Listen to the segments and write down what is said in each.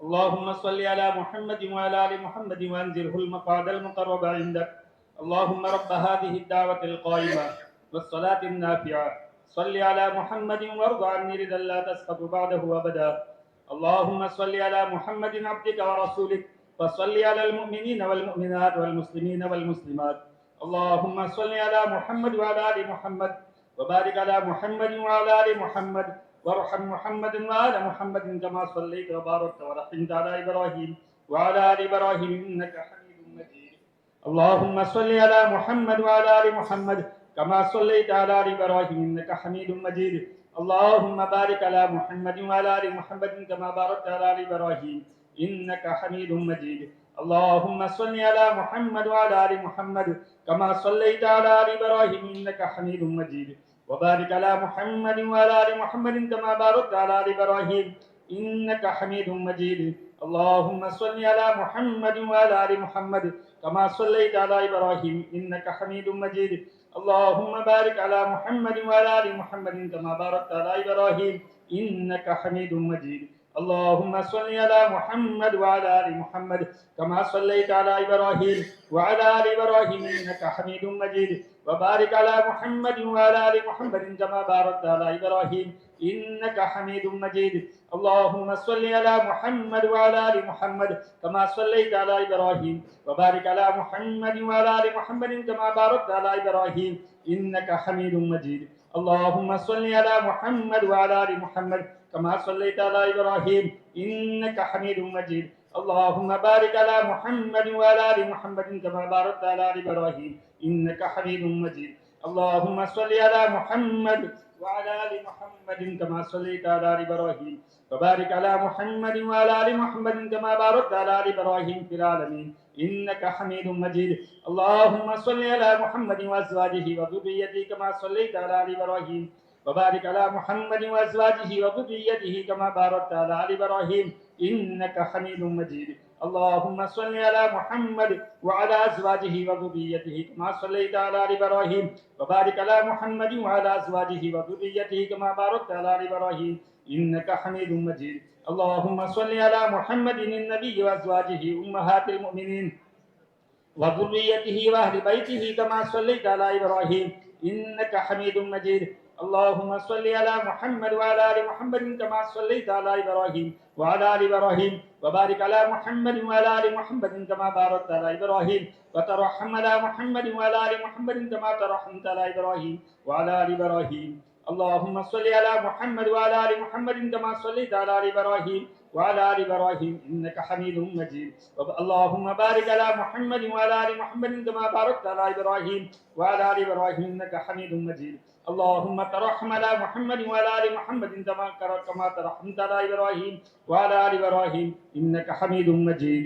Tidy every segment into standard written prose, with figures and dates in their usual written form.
اللهم صل على محمد وعلى آل محمد وأنزله المقعد المقرب عندك. اللهم رب هذه الدعوة القائمة والصلاة النافعة صل على محمد وارض عني رضا لا تسقط بعده أبدا. اللهم صل على محمد عبدك ورسولك وصل على المؤمنين والمؤمنات والمسلمين والمسلمات. اللهم صل على محمد وعلى آل محمد وبارك على محمد وعلى آل محمد وارحم محمد وآل محمد كما صليت وباركت ورحمت على إبراهيم وعلى آل إبراهيم إنك حميد مجيد. اللهم صل على محمد وعلى آل محمد كما صليت على آل إبراهيم إنك حميد مجيد. اللهم بارك على محمد وعلى آل محمد كما باركت على آل إبراهيم إنك حميد مجيد. اللهم صل على محمد وعلى آل محمد كما صليت على آل إبراهيم إنك حميد مجيد. وبارك على محمد وعلى آل محمد كما باركت على آل إبراهيم إنك حميد مجيد. اللهم صل على محمد وعلى آل محمد كما صليت على إبراهيم إنك حميد مجيد. اللهم بارك على محمد وعلى آل محمد كما باركت على إبراهيم إنك حميد مجيد. اللهم صل على محمد وعلى آل محمد كما صليت على إبراهيم وعلى آل إبراهيم إنك حميد مجيد. وبارك على محمد وعلى آل محمد كما باركت على إبراهيم إنك حميد مجيد. اللهم صل على محمد وعلى آل محمد كما صليت على إبراهيم وبارك على محمد وعلى آل محمد كما باركت على إبراهيم إنك حميد مجيد. اللهم صل على محمد وعلى آل محمد كما صليت على إبراهيم إنك حميد مجيد. اللهم بارك على محمد وعلى آل محمد كما باركت على آل إبراهيم إنك حميد مجيد. اللهم صل على محمد وعلى آل محمد كما صليت على آل إبراهيم وبارك على محمد وعلى آل محمد كما باركت على آل إبراهيم في العالمين إنك حميد مجيد. اللهم صل على محمد وأزواجه وذريته كما صليت على آل إبراهيم وبارك على محمد وأزواجه وذريته كما باركت على آل إبراهيم إنك حميد مجيد. اللهم صل على محمد وعلى أزواجه وذريته كما صليت على آل إبراهيم وبارك على محمد وعلى أزواجه وذريته كما باركت على آل إبراهيم إنك حميد مجيد. اللهم صل على محمد النبي وأزواجه أمهات المؤمنين وذريته وأهل بيته كما صليت على إبراهيم إنك حميد مجيد. اللهم صل على محمد وعلى آل محمد كما صليت على إبراهيم وعلى آل إبراهيم وبارك على محمد وعلى آل محمد كما باركت على إبراهيم وترحم على محمد وعلى آل محمد كما ترحمت على إبراهيم وعلى آل إبراهيم. اللهم صل على محمد وعلى آل محمد كما صليت على آل إبراهيم وعلى آل إبراهيم إنك حميد مجيد. اللهم بارك على محمد وعلى آل محمد كما باركت على إبراهيم وعلى آل إبراهيم إنك حميد مجيد. اللهم ترحم على محمد وعلى آل محمد كما ترحمت على إبراهيم وعلى آل إبراهيم إنك حميد مجيد.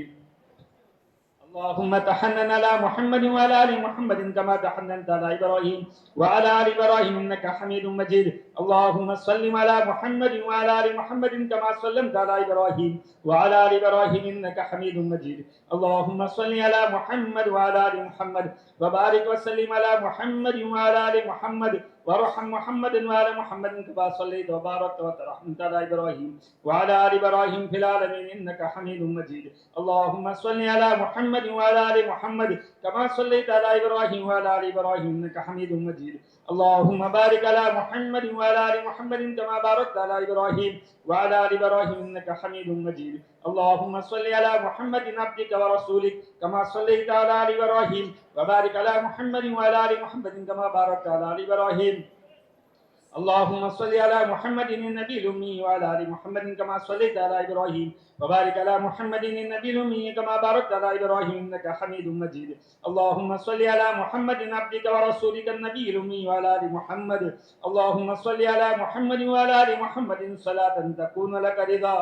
اللهم تحنن على محمد وعلى آل محمد كما تحننت على إبراهيم وعلى آل إبراهيم إنك حميد مجيد. اللهم سلم على محمد وعلى آل محمد كما سلمت على إبراهيم وعلى آل إبراهيم إنك حميد مجيد. اللهم صل على محمد وعلى آل محمد وبارك وسلم على محمد وعلى آل محمد وارحم محمد وآل محمد كما صليت وباركت وترحمت على إبراهيم وعلى آل إبراهيم في العالمين إنك حميد مجيد. اللهم صل على محمد وعلى آل محمد كما صليت على إبراهيم وعلى آل إبراهيم إنك حميد مجيد. اللهم بارك على محمد وعلى آل محمد كما باركت على إبراهيم وعلى آل إبراهيم إنك حميد مجيد. اللهم صل على محمد عبدك ورسولك كما صليت على آل إبراهيم وبارك على محمد وعلى آل محمد كما باركت على آل إبراهيم. اللهم صل على محمد النبي الأمي وعلى آل محمد كما صليت على إبراهيم وبارك على محمد النبي الأمي كما باركت على إبراهيم إنك حميد مجيد. اللهم صل على محمد عبدك ورسولك النبي الأمي وعلى آل محمد. اللهم صل على محمد وعلى آل محمد صلاة تكون لك رضا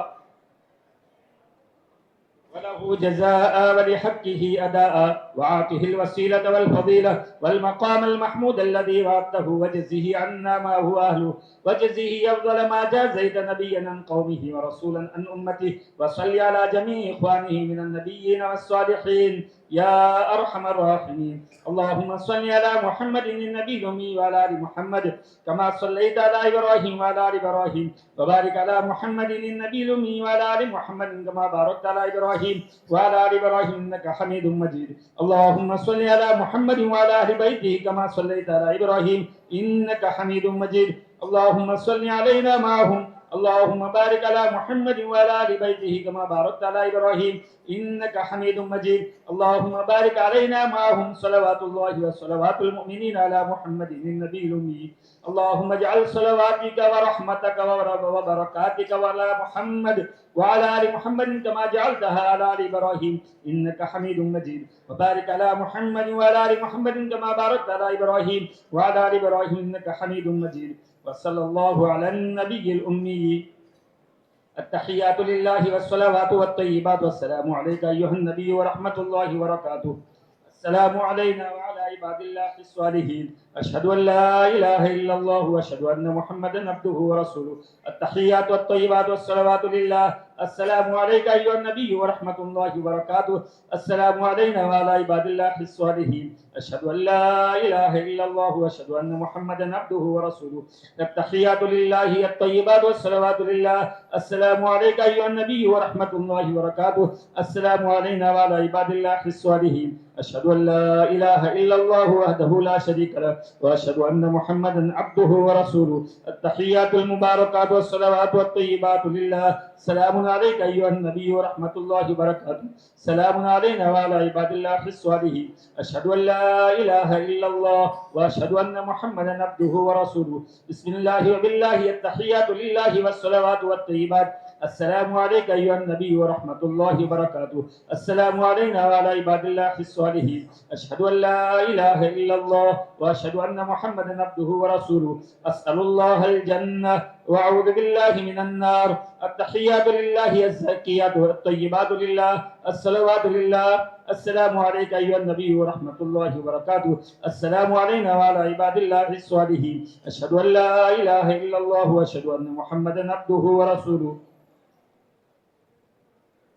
وله جزاء ولحقه أداء وعاته الوسيلة والفضيلة والمقام المحمود الذي وعدته وجزه عنا ما هو أهله وجزه أفضل ما جازيت نبيا عن قومه ورسولا عن أمته وصل على جميع إخوانه من النبيين والصالحين يا أرحم الراحمين. اللهم صل على محمد النبي الأمي وعلى آل محمد كما صليت على إبراهيم وعلى آل إبراهيم، وبارك على محمد النبي الأمي وعلى آل محمد كما باركت على إبراهيم وعلى آل إبراهيم إنك حميد مجيد. اللهم صل على محمد وعلى أهل بيته كما صليت على إبراهيم إنك حميد مجيد. اللهم صل علينا معهم. اللهم بارك على محمد وعلى آل بيته كما باركت على إبراهيم إنك حميد مجيد. اللهم بارك علينا معهم صلوات الله وصلوات المؤمنين على محمد النبي الأمي. اللهم اجعل صلواتك ورحمتك وبركاتك على محمد وعلى آل محمد كما جعلتها على آل إبراهيم إنك حميد مجيد. وبارك على محمد وعلى آل محمد كما باركت على إبراهيم وعلى آل إبراهيم إنك حميد مجيد. وصلى الله على النبي الأمي. التحيات لله والصلوات والطيبات والسلام عليك أيها النبي ورحمة الله وبركاته. السلام علينا وعلى عباد الله الصالحين. أشهد أن لا إله إلا الله وأشهد أن محمدا عبده ورسوله. التحيات والطيبات والصلوات لله. السلام عليك أيها النبي ورحمة الله وبركاته. السلام علينا وعلى عباد الله الصالحين. أشهد أن لا إله إلا الله وأشهد أن محمدا عبده ورسوله. التحيات لله الطيبات والصلوات لله. السلام عليك أيها النبي ورحمة الله وبركاته. السلام علينا وعلى عباد الله الصالحين. أشهد أن لا إله إلا الله وحده لا شريك له وأشهد أن محمدا عبده ورسوله. التحيات المباركات والصلوات والطيبات لله. سلام عليك أيها النبي ورحمة الله وبركاته. سلام علينا وعلى عباد الله الصالحين. أشهد أن لا إله إلا الله وأشهد أن محمدا عبده ورسوله. بسم الله وبالله. التحيات لله والصلوات والطيبات. السلام عليك أيها النبي ورحمة الله وبركاته. السلام علينا وعلى عباد الله الصالحين. أشهد أن لا إله إلا الله وأشهد أن محمدا عبده ورسوله. أسأل الله الجنة وأعوذ بالله من النار. التحيات لله الزكيات والطيبات لله. الصلوات لله. السلام عليك أيها النبي ورحمة الله وبركاته. السلام علينا وعلى عباد الله الصالحين. أشهد أن لا إله إلا الله وأشهد أن محمدا عبده ورسوله.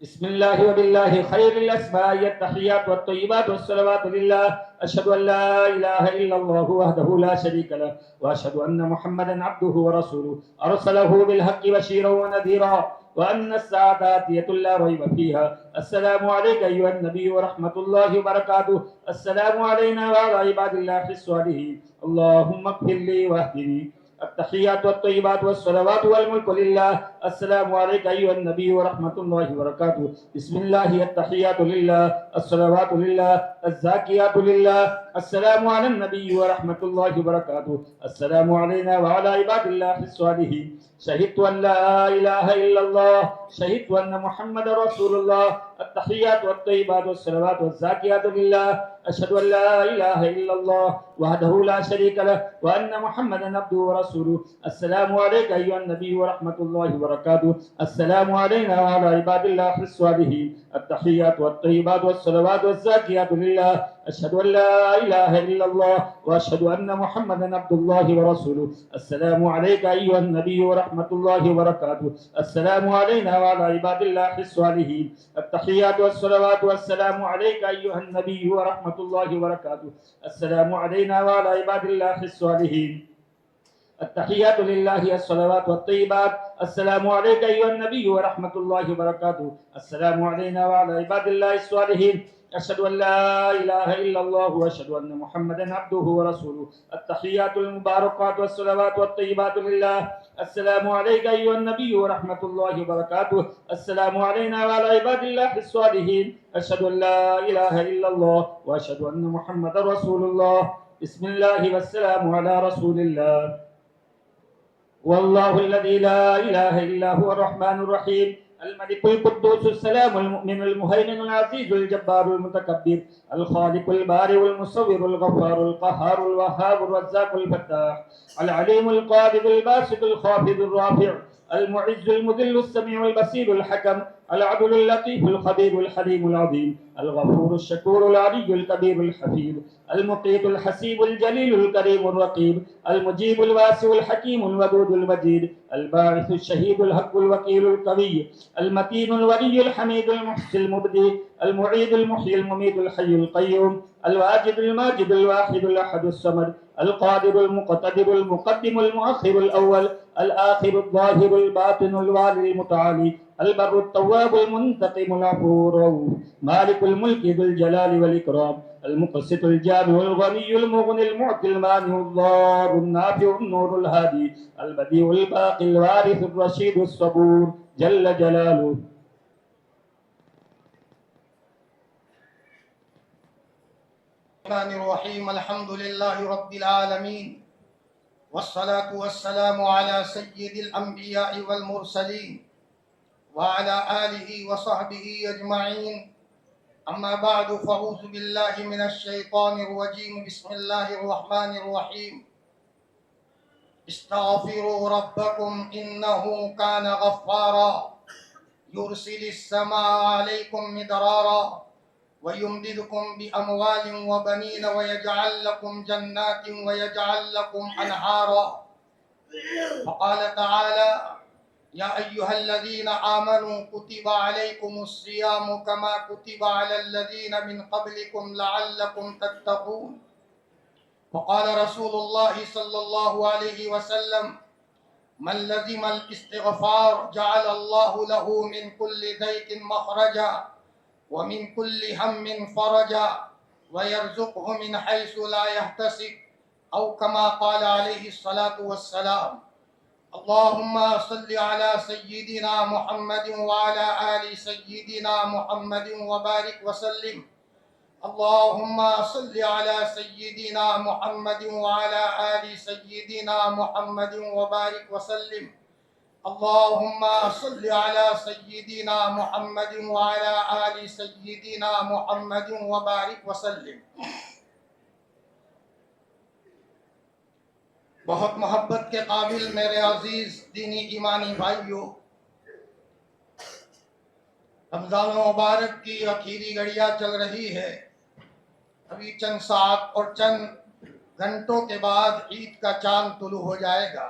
بسم الله وبالله خير الأسماء. التحيات والطيبات والصلوات لله. أشهد أن لا إله إلا الله وحده لا شريك له وأشهد أن محمدا عبده ورسوله. أرسله بالحق بشيرا ونذيرا وأن الساعة آتية لا ريب فيها. السلام عليك أيها النبي ورحمة الله وبركاته. السلام علينا وعلى عباد الله الصالحين. اللهم اغفر لي واهدني. التحيات والطيبات والصلوات والملك لله. السلام عليك أيها النبي ورحمة الله وبركاته. بسم الله. التحيات لله. الصلوات لله. الزاكيات لله. السلام على النبي ورحمة الله وبركاته. السلام علينا وعلى عباد الله الصالحين. شهدت أن لا إله إلا الله. شهدت أن محمد رسول الله. التحيات والطيبات والصلوات والزاكيات لله. أشهد أن لا إله إلا الله وحده لا شريك له وأن محمدا عبده ورسوله. السلام عليك أيها النبي ورحمة الله وبركاته. السلام علينا وعلى عباد الله الصالحين. التحيات والطيبات والصلوات والزاكيات لله. أشهد أن لا إله إلا الله وأشهد أن محمدا عبد الله ورسوله. السلام عليك أيها النبي ورحمة الله وبركاته. السلام علينا وعلى عباد الله الصالحين. التحيات والصلوات والسلام عليك أيها النبي ورحمة الله وبركاته. السلام علينا وعلى عباد الله الصالحين. التحيات لله. الصلوات والطيبات. السلام عليك أيها النبي ورحمة الله وبركاته. السلام علينا وعلى عباد الله الصالحين. أشهد أن لا إله إلا الله وأشهد أن محمدا عبده ورسوله. التحيات المباركات والصلوات والطيبات لله. السلام عليك أيها النبي ورحمة الله وبركاته. السلام علينا وعلى عباد الله الصالحين. أشهد أن لا إله إلا الله وأشهد أن محمدا رسول الله. بسم الله والسلام على رسول الله. والله الذي لا إله إلا هو الرحمن الرحيم الملك القدوس السلام المؤمن المهيمن العزيز الجبار المتكبر الخالق البارئ المصور الغفار القهار الوهاب الرزاق الفتاح العليم القابض الباسط الخافض الرافع المعز المذل السميع البصير الحكم العدل اللطيف الخبير الحليم العظيم الغفور الشكور العلي الكبير الحفيظ المقيت الحسيب الجليل الكريم الرقيب المجيب الواسع الحكيم الودود المجيد الباعث الشهيد الحق الوكيل القوي المتين الولي الحميد المحسن المبدي المعيد المحيي المميت الحي القيوم الواجد الماجد الواحد الأحد الصمد القادر المقتدر المقدم المؤخر الأول الآخر الظاهر الباطن الوالي المتعالي البر التواب المنتقم العفو الرؤوف مالك الملك ذو الجلال والإكرام المقسط الجامع الغني المغني المعطي المانع الضار النافع النور الهادي البديع الباقي الوارث الرشيد الصبور جل جلاله. الرحمن الرحيم الحمد لله رب العالمين والصلاة والسلام على سيد الأنبياء والمرسلين وعلى آله وصحبه أجمعين. أما بعد فأعوذ بالله من الشيطان الرجيم. بسم الله الرحمن الرحيم. استغفروا ربكم إنه كان غفارا يرسل السماء عليكم مدرارا ويمددكم بأموال وبنين ويجعل لكم جنات ويجعل لكم أنهارا. وقال تعالى: يا أيها الذين آمنوا كتب عليكم الصيام كما كتب على الذين من قبلكم لعلكم تتقون. وقال رسول الله صلى الله عليه وسلم: من لزم الاستغفار جعل الله له من كل ضيق مخرجا ومن كل هم فرجا ويرزقه من حيث لا يحتسب، أو كما قال عليه الصلاة والسلام. اللهم صل على سيدنا محمد وعلى آل سيدنا محمد وبارك وسلم. اللهم صل على سيدنا محمد وعلى آل سيدنا محمد وبارك وسلم. اللهم صل على سيدنا محمد وعلى آل سيدنا محمد وبارك وسلم. بہت محبت کے قابل میرے عزیز دینی ایمانی بھائیوں، رمضان مبارک کی آخری گھڑیاں چل رہی ہے. ابھی چند ساعت اور چند گھنٹوں کے بعد عید کا چاند طلوع ہو جائے گا.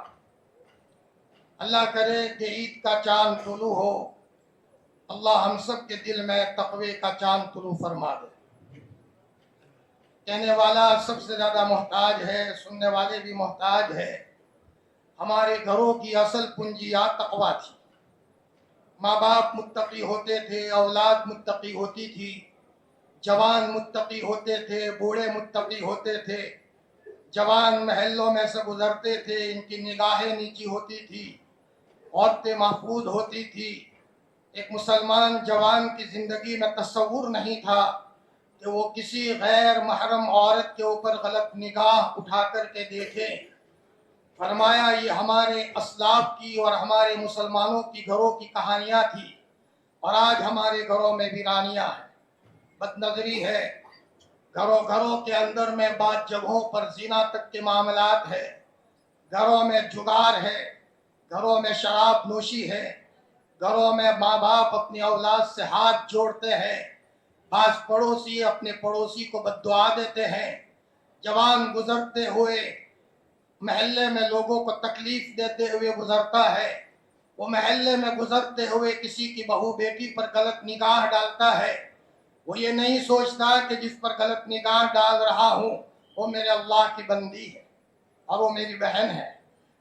اللہ کرے کہ عید کا چاند طلوع ہو، اللہ ہم سب کے دل میں تقوی کا چاند طلوع فرما دے. کہنے والا سب سے زیادہ محتاج ہے، سننے والے بھی محتاج ہے. ہمارے گھروں کی اصل پنجیات تقوی تھی. ماں باپ متقی ہوتے تھے، اولاد متقی ہوتی تھی، جوان متقی ہوتے تھے، بوڑھے متقی ہوتے تھے. جوان محلوں میں سے گزرتے تھے، ان کی نگاہیں نیچی ہوتی تھی، عورتیں محفوظ ہوتی تھی. ایک مسلمان جوان کی زندگی میں تصور نہیں تھا کہ وہ کسی غیر محرم عورت کے اوپر غلط نگاہ اٹھا کر کے دیکھے. فرمایا یہ ہمارے اسلاف کی اور ہمارے مسلمانوں کی گھروں کی کہانیاں تھی، اور آج ہمارے گھروں میں ویرانیاں ہیں، بد نظری ہے. گھروں کے اندر میں بعض جگہوں پر زنا تک کے معاملات ہے، گھروں میں جگار ہے، گھروں میں شراب نوشی ہے، گھروں میں ماں باپ اپنی اولاد سے ہاتھ جوڑتے ہیں، بعض پڑوسی اپنے پڑوسی کو بددعا دیتے ہیں. جوان گزرتے ہوئے محلے میں لوگوں کو تکلیف دیتے ہوئے گزرتا ہے. وہ محلے میں گزرتے ہوئے کسی کی بہو بیٹی پر غلط نگاہ ڈالتا ہے. وہ یہ نہیں سوچتا کہ جس پر غلط نگاہ ڈال رہا ہوں وہ میرے اللہ کی بندی ہے اور وہ میری بہن ہے،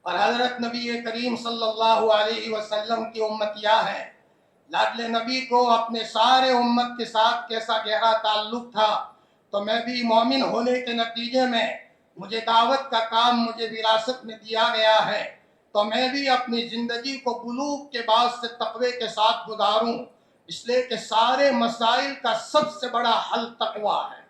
اور حضرت نبی کریم صلی اللہ علیہ وسلم کی امتیاں ہیں. لاڈلے نبی کو اپنے سارے امت کے ساتھ کیسا گہرا تعلق تھا. تو میں بھی مومن ہونے کے نتیجے میں مجھے دعوت کا کام مجھے وراثت میں دیا گیا ہے، تو میں بھی اپنی زندگی کو بلوغ کے بعد سے تقوی کے ساتھ گزاروں، اس لیے کہ سارے مسائل کا سب سے بڑا حل تقوی ہے.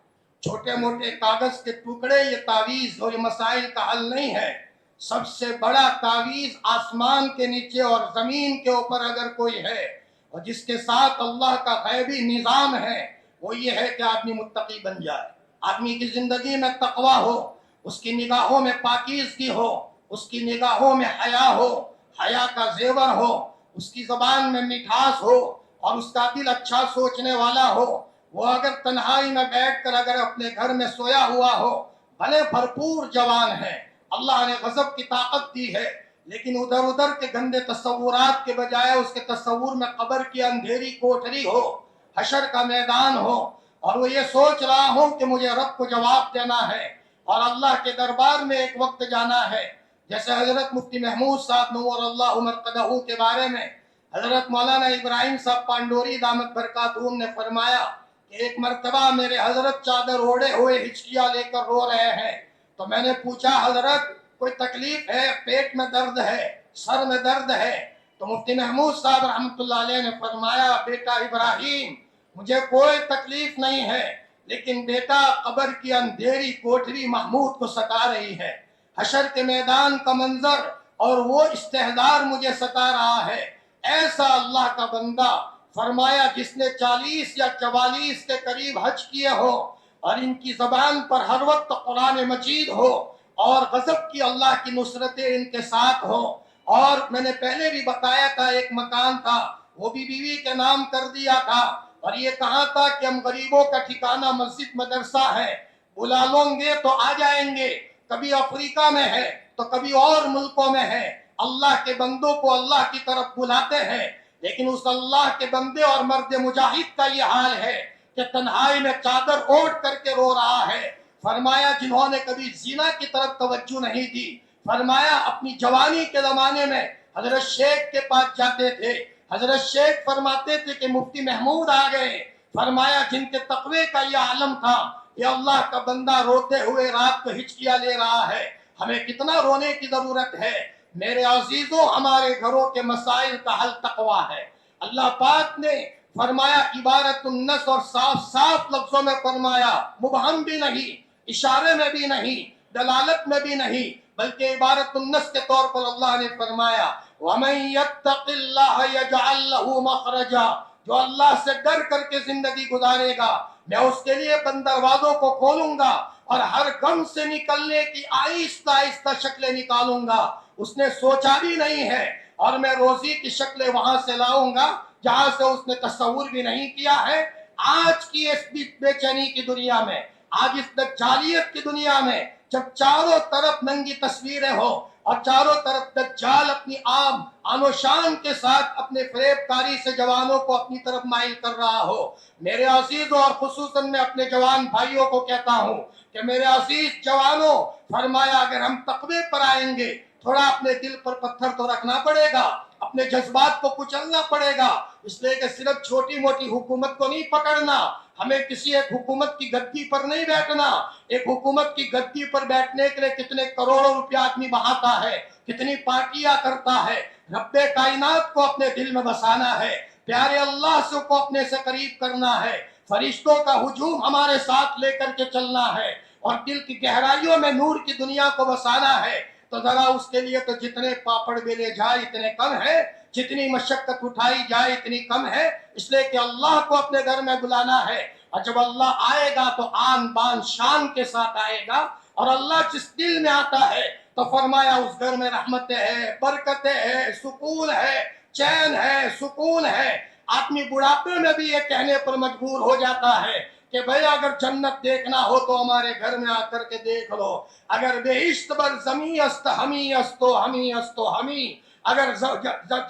چھوٹے موٹے کاغذ کے ٹکڑے یہ تعویذ اور یہ مسائل کا حل نہیں ہے. سب سے بڑا تعویذ آسمان کے نیچے اور زمین کے اوپر اگر کوئی ہے اور جس کے ساتھ اللہ کا غیبی نظام ہے، وہ یہ ہے کہ آدمی متقی بن جائے. آدمی کی زندگی میں تقوی ہو، اس کی نگاہوں میں پاکیزگی ہو، اس کی نگاہوں میں حیا ہو، حیا کا زیور ہو، اس کی زبان میں مٹھاس ہو، اور اس کا دل اچھا سوچنے والا ہو، وہ اگر تنہائی میں بیٹھ کر اگر اپنے گھر میں سویا ہوا ہو، بھلے بھرپور جوان ہے، اللہ نے غضب کی طاقت دی ہے، لیکن ادھر ادھر کے گندے تصورات کے بجائے اس کے تصور میں قبر کی اندھیری کوٹری ہو، حشر کا میدان ہو، اور وہ یہ سوچ رہا ہو کہ مجھے رب کو جواب دینا ہے اور اللہ کے دربار میں ایک وقت جانا ہے۔ جیسے حضرت مفتی محمود صاحب نور اللہ مرقدہ کے بارے میں حضرت مولانا ابراہیم صاحب پانڈوری دامت برکاتہم نے فرمایا کہ ایک مرتبہ میرے حضرت چادر اوڑے ہوئے ہچکیاں لے کر رو رہے ہیں، تو میں نے پوچھا حضرت کوئی تکلیف ہے، پیٹ میں درد ہے، سر میں درد ہے؟ تو مفتی محمود صاحب رحمۃ اللہ علیہ نے فرمایا بیٹا ابراہیم مجھے کوئی تکلیف نہیں ہے، لیکن بیٹا قبر کی اندھیری کوٹری محمود کو ستا رہی ہے، حشر کے میدان کا منظر اور وہ استحضار مجھے ستا رہا ہے۔ ایسا اللہ کا بندہ فرمایا جس نے 40 یا 44 کے قریب حج کیے ہو اور ان کی زبان پر ہر وقت قرآن مجید ہو اور غضب کی اللہ کی نصرتیں ان کے ساتھ ہو، اور میں نے پہلے بھی بتایا تھا ایک مکان تھا وہ بھی بیوی کے نام کر دیا تھا، اور یہ کہا تھا کہ ہم غریبوں کا ٹھکانہ مسجد مدرسہ ہے، بلا لوں گے تو آ جائیں گے، کبھی افریقہ میں ہے تو کبھی اور ملکوں میں ہے، اللہ کے بندوں کو اللہ کی طرف بلاتے ہیں، لیکن اس اللہ کے بندے اور مرد مجاہد کا یہ حال ہے کہ تنہائی میں چادر اوڑھ کر کے رو رہا ہے۔ فرمایا جنہوں نے کبھی زنا کی طرف توجہ نہیں دی، فرمایا اپنی جوانی کے زمانے میں حضرت شیخ کے پاس جاتے تھے، حضرت شیخ فرماتے تھے کہ مفتی محمود آ گئے، فرمایا جن کے تقوی کا یہ عالم تھا، یہ اللہ کا بندہ روتے ہوئے رات کو ہچکیاں لے رہا ہے، ہمیں کتنا رونے کی ضرورت ہے۔ میرے عزیزوں ہمارے گھروں کے مسائل کا حل تقوی ہے۔ اللہ پاک نے فرمایا عبارت النص اور صاف صاف لفظوں میں فرمایا، مبہم بھی نہیں، اشارے میں بھی نہیں، دلالت میں بھی نہیں، بلکہ عبارت النص کے طور پر اللہ نے فرمایا وَمَن يَتَّقِ اللَّهَ يَجْعَل لَّهُ مَخْرَجًا، جو اللہ سے ڈر کر کے زندگی گزارے گا میں اس کے لیے بند دروازوں کو کھولوں گا اور ہر غم سے نکلنے کی آہستہ آہستہ شکلیں نکالوں گا، اس نے سوچا بھی نہیں ہے، اور میں روزی کی شکلیں وہاں سے لاؤں گا جہاں سے اس نے تصور بھی نہیں کیا ہے۔ آج کی اس بے چینی کی دنیا میں، آج اس دجالیت کی دنیا میں، جب چاروں طرف ننگی تصویریں ہو اور چاروں طرف دجال اپنی آن و شان کے ساتھ اپنے فریب کاری سے جوانوں کو اپنی طرف مائل کر رہا ہو، میرے عزیزوں اور خصوصاً میں اپنے جوان بھائیوں کو کہتا ہوں کہ میرے عزیز جوانوں، فرمایا اگر ہم تقوی پر آئیں گے تھوڑا اپنے دل پر پتھر تو رکھنا پڑے گا، اپنے جذبات کو کچلنا پڑے گا، اس لیے کہ صرف چھوٹی موٹی حکومت کو نہیں پکڑنا، ہمیں کسی ایک حکومت کی گدی پر نہیں بیٹھنا۔ ایک حکومت کی گدی پر بیٹھنے کے لیے کتنے کروڑوں روپیہ آدمی بہاتا ہے، کتنی پارٹیاں کرتا ہے، رب کائنات کو اپنے دل میں بسانا ہے، پیارے اللہ سے کو اپنے سے قریب کرنا ہے، فرشتوں کا ہجوم ہمارے ساتھ لے کر کے چلنا ہے، اور دل کی گہرائیوں میں نور کی دنیا کو بسانا ہے، تو ذرا اس کے لیے تو جتنے پاپڑ بیلے جائے اتنے کم ہے، جتنی مشقت اٹھائی جائے اتنی کم ہے، اس لیے کہ اللہ کو اپنے گھر میں بلانا ہے، اور جب اللہ آئے گا تو آن بان شان کے ساتھ آئے گا، اور اللہ جس دل میں آتا ہے تو فرمایا اس گھر میں رحمتیں ہیں، برکتیں ہیں، سکون ہے، چین ہے، سکون ہے۔ آدمی بڑھاپے میں بھی یہ کہنے پر مجبور ہو جاتا ہے کہ بھئی اگر جنت دیکھنا ہو تو ہمارے گھر میں آ کر کے دیکھ لو، اگر بہشت بر زمین است ہمی استو ہمی استو ہمی، اگر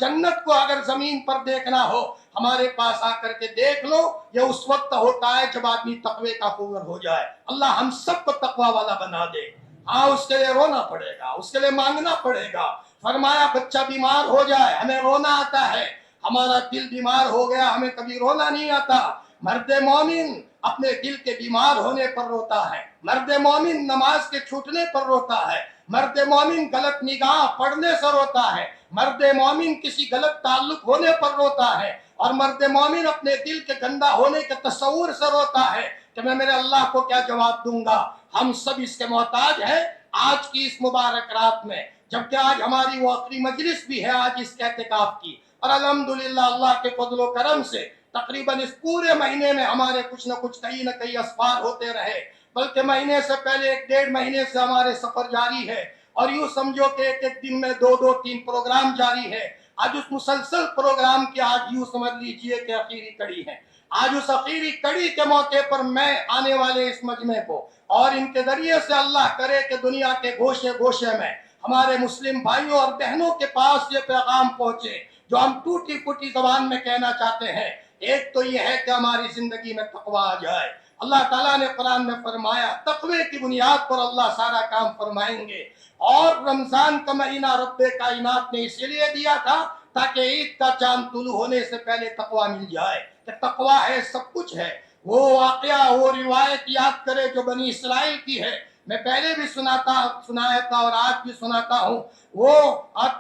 جنت کو اگر زمین پر دیکھنا ہو ہمارے پاس آ کر کے دیکھ لو، یہ اس وقت ہوتا ہے جب آدمی تقوی کا پور ہو جائے۔ اللہ ہم سب کو تقوی والا بنا دے۔ ہاں اس کے لیے رونا پڑے گا، اس کے لیے مانگنا پڑے گا۔ فرمایا بچہ بیمار ہو جائے ہمیں رونا آتا ہے، ہمارا دل بیمار ہو گیا ہمیں کبھی رونا نہیں آتا۔ مرد مومن اپنے دل کے بیمار ہونے پر روتا ہے، مرد مومن نماز کے چھوٹنے پر روتا ہے، مرد مومن غلط نگاہ پڑنے سے روتا ہے، مرد مومن کسی غلط تعلق ہونے پر روتا ہے، اور مرد مومن اپنے دل کے گندا ہونے کے تصور سے روتا ہے کہ میں میرے اللہ کو کیا جواب دوں گا۔ ہم سب اس کے محتاج ہیں آج کی اس مبارک رات میں، جبکہ آج ہماری وہ آخری مجلس بھی ہے آج اس کے اعتکاف کی، اور الحمدللہ اللہ کے فضل و کرم سے تقریباً اس پورے مہینے میں ہمارے کچھ نہ کچھ کہیں نہ کہیں اسفار ہوتے رہے، بلکہ مہینے سے پہلے 1.5 مہینے سے ہمارے سفر جاری ہے، اور یوں سمجھو کہ ایک ایک دن میں 2-2-3 پروگرام جاری ہے۔ آج اس مسلسل پروگرام کی آج یوں سمجھ لیجئے کہ آخری کڑی ہے. آج اس آخری کڑی کے موقع پر میں آنے والے اس مجمع کو اور ان کے ذریعے سے اللہ کرے کہ دنیا کے گوشے گوشے میں ہمارے مسلم بھائیوں اور بہنوں کے پاس یہ پیغام پہنچے جو ہم ٹوٹی پھوٹی زبان میں کہنا چاہتے ہیں. ایک تو یہ ہے کہ ہماری زندگی میں تقویٰ آ جائے. اللہ تعالیٰ نے قرآن میں فرمایا تقوی کی بنیاد پر اللہ سارا کام فرمائیں گے. اور رمضان کا مہینہ رب کائنات نے اسی لیے دیا تھا تاکہ عید کا چاند طلوع ہونے سے پہلے تقویٰ مل جائے کہ تقویٰ ہے سب کچھ ہے. وہ واقعہ وہ روایت یاد کرے جو بنی اسرائیل کی ہے. میں پہلے بھی سنایا تھا اور آج بھی سناتا ہوں. وہ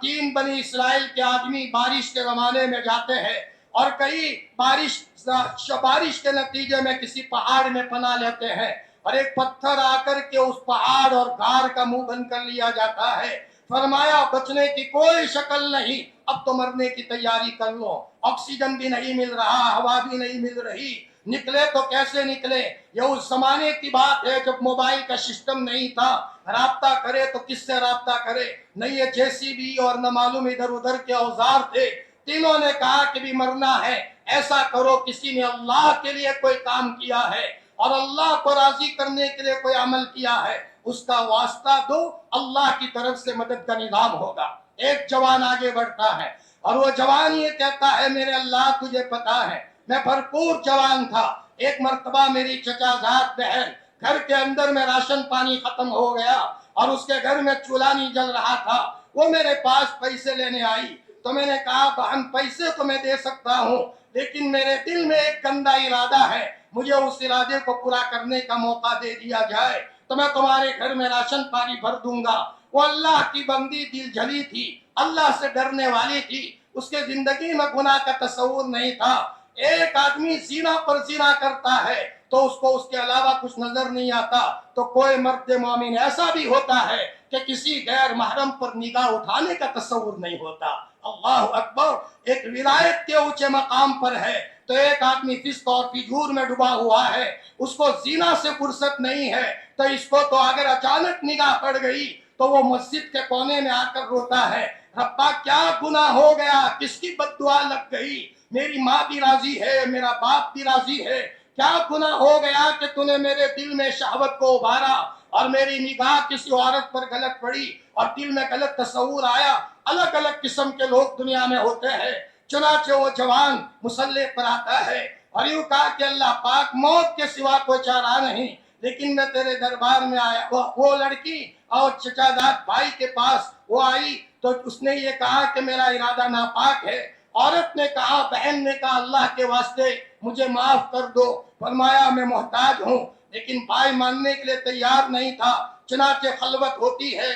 3 بنی اسرائیل کے آدمی بارش کے زمانے میں جاتے ہیں اور کئی بارش کے نتیجے میں کسی پہاڑ میں پناہ لیتے ہیں اور ایک پتھر آ کر کے اس پہاڑ اور غار کا منہ بند کر لیا جاتا ہے. فرمایا بچنے کی کوئی شکل نہیں, اب تو مرنے کی تیاری کر لو. آکسیجن بھی نہیں مل رہا, ہوا بھی نہیں مل رہی, نکلے تو کیسے نکلے. یہ اس زمانے کی بات ہے جب موبائل کا سسٹم نہیں تھا, رابطہ کرے تو کس سے رابطہ کرے, نہ یہ JCB اور نہ معلوم ادھر ادھر کے اوزار تھے. تینوں نے کہا کہ بھی مرنا ہے, ایسا کرو کسی نے اللہ کے لیے کوئی کام کیا ہے اور اللہ کو راضی کرنے کے لیے کوئی عمل کیا ہے, اس کا واسطہ دو, اللہ کی طرف سے مدد کا نظام ہوگا. ایک جوان آگے بڑھتا ہے اور وہ جوان یہ کہتا ہے میرے اللہ تجھے پتا ہے میں بھرپور جوان تھا. ایک مرتبہ میری چچا زاد بہن گھر کے اندر میں راشن پانی ختم ہو گیا اور اس کے گھر میں چولہا نہیں جل رہا تھا. وہ میرے پاس پیسے لینے آئی تو میں نے کہا بہن پیسے تو میں دے سکتا ہوں لیکن میرے دل میں ایک گندا ارادہ ہے, مجھے اس ارادے کو پورا کرنے کا موقع دے دیا جائے تو میں تمہارے گھر میں راشن پانی بھر دوں گا. وہ اللہ کی بندی دل جھلی تھی, اللہ سے ڈرنے والی تھی, اس کے زندگی میں گناہ کا تصور نہیں تھا. ایک آدمی زنا پر زنا کرتا ہے تو اس کو اس کے علاوہ کچھ نظر نہیں آتا, تو کوئی مرد مومن ایسا بھی ہوتا ہے کہ کسی غیر محرم پر نگاہ اٹھانے کا تصور نہیں ہوتا. اللہ اکبر. ایک ولایت کے اونچے مقام پر ہے تو ایک آدمی فسق اور فجور میں ڈوبا ہوا ہے, اس کو زنا سے فرصت نہیں ہے, تو اس کو تو اگر اچانک نگاہ پڑ گئی تو وہ مسجد کے کونے میں آ کر روتا ہے, ربا کیا گناہ ہو گیا, کس کی بد دعا لگ گئی, میری ماں بھی راضی ہے میرا باپ بھی راضی ہے, کیا گناہ ہو گیا کہ تو نے میرے دل میں شہوت کو ابھارا اور میری نگاہ کسی عورت پر غلط پڑی اور دل میں غلط تصور آیا. الگ الگ قسم کے لوگ دنیا میں ہوتے ہیں. چنانچہ وہ جوان مصلی پر آتا ہے اور یوں کہا کہ اللہ پاک موت کے سوا کوئی چارہ نہیں, لیکن میں تیرے دربار میں آیا. وہ لڑکی اور چچا زاد بھائی کے پاس وہ آئی تو اس نے یہ کہا کہ میرا ارادہ ناپاک ہے. عورت نے کہا, بہن نے کہا اللہ کے واسطے مجھے معاف کر دو. فرمایا میں محتاج ہوں, لیکن بھائی ماننے کے لیے تیار نہیں تھا. چنانچہ خلوت ہوتی ہے,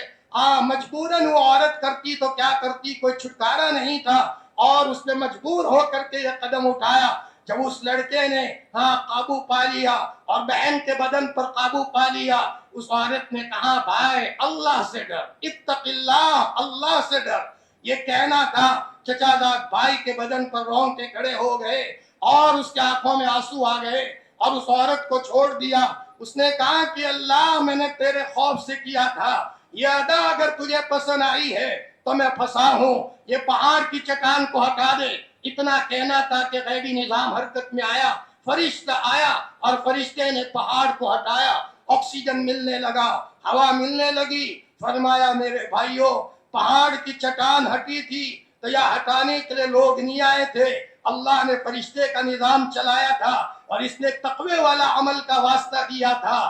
مجبوراً وہ عورت کرتی تو کیا کرتی, کوئی چھٹکارا نہیں تھا اور اس نے مجبور ہو کر کے یہ قدم اٹھایا. جب اس لڑکے نے قابو پا لیا اور بہن کے بدن پر قابو پا لیا, اس عورت نے کہا بھائی اللہ سے ڈر, اتق اللہ, اللہ سے ڈر. یہ کہنا تھا, چچا زاد بھائی کے بدن پر رونگٹے کھڑے ہو گئے اور اس کے آنکھوں میں آنسو آ گئے اور اس عورت کو چھوڑ دیا. اس نے کہا کہ اللہ میں نے تیرے خوف سے کیا تھا, یہ ادا اگر تجھے پسند آئی ہے تو میں پھنسا ہوں, یہ پہاڑ کی چٹان کو ہٹا دے. اتنا کہنا تھا کہ غیبی نظام حرکت میں آیا, فرشتہ آیا اور فرشتے نے پہاڑ کو ہٹایا, آکسیجن ملنے لگا, ہوا ملنے لگی. فرمایا میرے بھائیوں پہاڑ کی چٹان ہٹی تھی تو یہ ہٹانے کے لیے لوگ نہیں آئے تھے, اللہ نے فرشتے کا نظام چلایا تھا اور اس نے تقوی والا عمل کا واسطہ دیا تھا.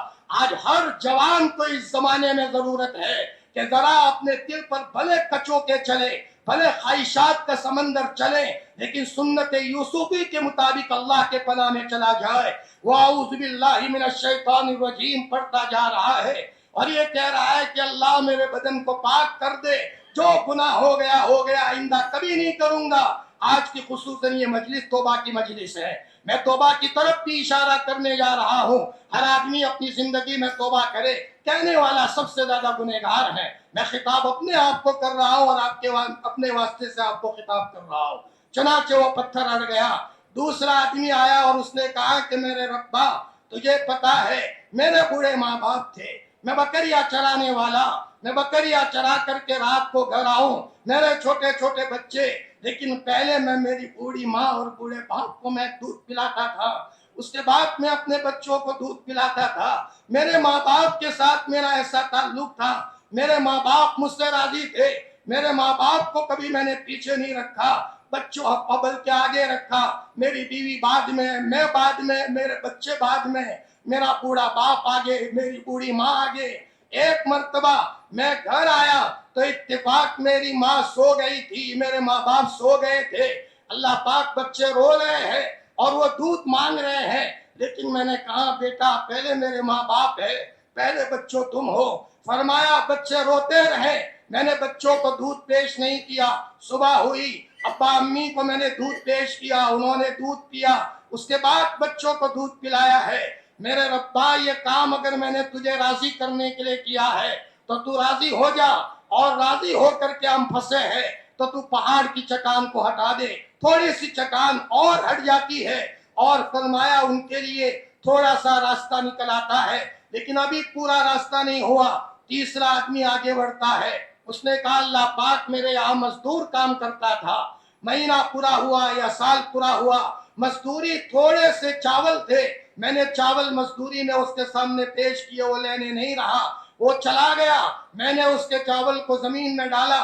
آج ہر جوان کو اس زمانے میں ضرورت ہے کہ ذرا اپنے دل پر بھلے کچو کے چلے, بھلے خواہشات کا سمندر چلے, لیکن سنت یوسفی کے مطابق اللہ کے پناہ میں چلا جائے. وَأَعُوذُ بِاللَّهِ مِنَ الشَّيْطَانِ الرَّجِيمِ پڑھتا جا رہا ہے اور یہ کہہ رہا ہے کہ اللہ میرے بدن کو پاک کر دے, جو گناہ ہو گیا آئندہ کبھی نہیں کروں گا. آج کی خصوصاً یہ مجلس توبہ کی مجلس ہے, میں توبہ کی طرف بھی اشارہ کرنے جا رہا ہوں. ہر آدمی اپنی زندگی میں توبہ کرے, کہنے والا سب سے زیادہ گنہگار ہے. میں خطاب اپنے آپ کو کر رہا ہوں اور آپ کے اپنے واسطے سے آپ کو خطاب کر رہا ہوں. چنانچہ وہ پتھر اڑ گیا. دوسرا آدمی آیا اور اس نے کہا کہ میرے ربا تجھے پتا ہے میرے بوڑھے ماں باپ تھے, میں بکریاں چرانے والا, میں بکریاں چرا کر کے رات کو گھر آؤں، میرے چھوٹے چھوٹے بچے، لیکن پہلے میں میری بوڑھی ماں اور بوڑھے باپ کو میں دودھ پلاتا تھا، اس کے بعد میں اپنے بچوں کو دودھ پلاتا تھا۔ میرے ماں باپ کے ساتھ میرا ایسا تعلق تھا، میرے ماں باپ مجھ سے راضی تھے، میرے ماں باپ کو کبھی میں نے پیچھے نہیں رکھا، بچوں قبل کے آگے رکھا، میری بیوی بعد میں بعد میں، میرے بچے بعد میں، میرا بوڑھا باپ آگے، میری بوڑھی ماں آگے۔ ایک مرتبہ میں گھر آیا تو اتفاق میری ماں سو گئی تھی، میرے ماں باپ سو گئے تھے، اللہ پاک بچے رو رہے ہیں اور وہ دودھ مانگ رہے ہیں، لیکن میں نے کہا بیٹا پہلے میرے ماں باپ ہے، پہلے بچوں تم ہو۔ فرمایا بچے روتے رہے، میں نے بچوں کو دودھ پیش نہیں کیا، صبح ہوئی ابا امی کو میں نے دودھ پیش کیا، انہوں نے دودھ پیا، اس کے بعد بچوں کو دودھ پلایا ہے۔ میرے ربا یہ کام اگر میں نے تجھے راضی کرنے کے لیے کیا ہے تو راضی ہو جا، اور راضی ہو کر کے ہم پھنسے ہیں تو پہاڑ کی چٹان کو ہٹا دے۔ تھوڑی سی چٹان اور ہٹ جاتی ہے، اور فرمایا ان کے لیے تھوڑا سا راستہ نکل آتا ہے، لیکن ابھی پورا راستہ نہیں ہوا۔ تیسرا آدمی آگے بڑھتا ہے، اس نے کہا اللہ پاک میرے یہاں مزدور کام کرتا تھا، مہینہ پورا ہوا یا سال پورا ہوا، مزدوری تھوڑے سے چاول تھے، میں نے چاول مزدوری میں اس کے سامنے پیش کیے، وہ لینے نہیں رہا، وہ چلا گیا، میں نے اس کے چاول کو زمین میں ڈالا،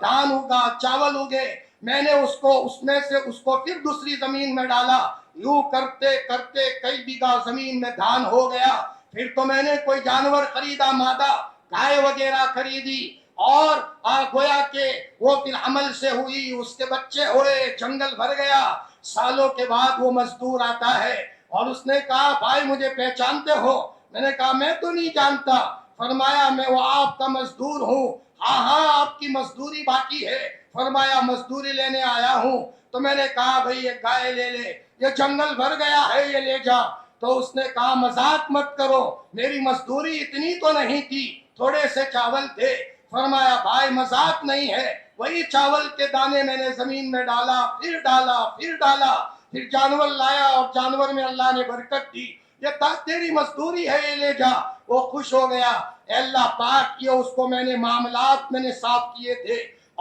دھان اگا، چاول اگے، میں نے اس میں سے اس کو پھر دوسری زمین میں ڈالا، یوں کرتے کرتے کئی بیگھہ زمین میں دھان ہو گیا۔ پھر تو میں نے کوئی جانور خریدا، مادہ گائے وغیرہ خریدی، اور گویا کہ وہ پھر عمل سے ہوئی، اس کے بچے ہوئے، جنگل بھر گیا۔ سالوں کے بعد وہ مزدور آتا ہے اور اس نے کہا بھائی مجھے پہچانتے ہو؟ میں نے کہا میں تو نہیں جانتا۔ فرمایا میں وہ آپ کا مزدور ہوں۔ ہاں ہاں آپ کی مزدوری باقی ہے۔ فرمایا مزدوری لینے آیا ہوں۔ تو میں نے کہا بھئی یہ گائے لے لے، یہ جنگل بھر گیا ہے، یہ لے جا۔ تو اس نے کہا مذاق مت کرو، میری مزدوری اتنی تو نہیں تھی، تھوڑے سے چاول تھے۔ فرمایا بھائی مذاق نہیں ہے، وہی چاول کے دانے میں نے زمین میں ڈالا، پھر ڈالا، پھر ڈالا، پھر جانور لایا اور جانور میں اللہ نے برکت دی، یہ تیری مزدوری ہے، یہ لے جا۔ وہ خوش ہو گیا، اے اللہ پاک یہ اس کو میں نے معاملات میں نے صاف کیے تھے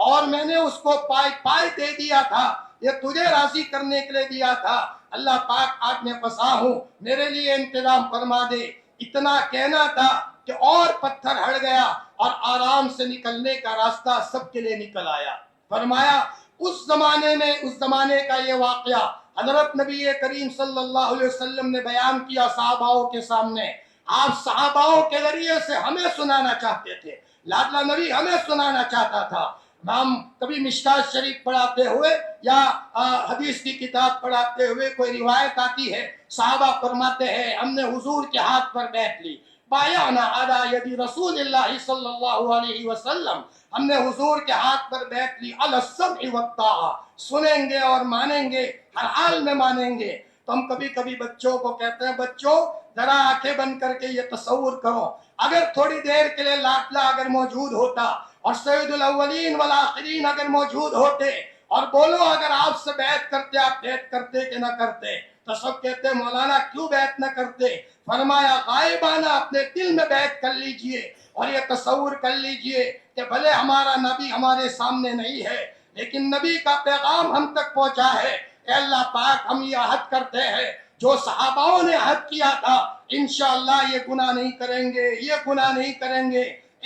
اور میں نے اس کو پائے دے دیا تھا، یہ تجھے راضی کرنے کے لیے دیا تھا، اللہ پاک آج میں پھنسا ہوں، میرے لیے انتظام فرما دے۔ اتنا کہنا تھا کہ اور پتھر ہٹ گیا اور آرام سے نکلنے کا راستہ سب کے لیے نکل آیا۔ فرمایا اس زمانے کا یہ واقعہ حضرت نبی کریم صلی اللہ علیہ وسلم نے بیان کیا صحاباؤں کے سامنے، آپ صحاباؤں کے ذریعے سے ہمیں سنانا چاہتے تھے، لاڈلا نبی ہمیں سنانا چاہتا تھا۔ ہم کبھی مشکات شریف پڑھاتے ہوئے یا حدیث کی کتاب پڑھاتے ہوئے کوئی روایت آتی ہے، صحابہ فرماتے ہیں ہم نے حضور کے ہاتھ پر بیعت لی، بایعنا علی ید رسول اللہ صلی اللہ علیہ وسلم، ہم نے حضور کے ہاتھ پر بیعت لی، علی السمع والطاعہ، سنیں گے اور مانیں گے، ہر حال میں مانیں گے۔ تو ہم کبھی کبھی بچوں کو کہتے ہیں بچوں ذرا آنکھیں بند کر کے یہ تصور کرو، اگر تھوڑی دیر کے لیے لاڈلا اگر موجود ہوتا اور سید الاولین والآخرین اگر موجود ہوتے اور بولو اگر آپ سے بیعت کرتے آپ بیعت کرتے کہ نہ کرتے؟ تو سب کہتے مولانا کیوں بیعت نہ کرتے؟ فرمایا غائبانہ اپنے دل میں بیعت کر لیجئے اور یہ تصور کر لیجئے کہ بھلے ہمارا نبی ہمارے سامنے نہیں ہے لیکن نبی کا پیغام ہم تک پہنچا ہے۔ اے اللہ پاک ہم یہ عہد کرتے ہیں جو صحاباؤں نے عہد کیا تھا، انشاءاللہ یہ گناہ نہیں کریں گے، یہ گناہ نہیں کریں گے،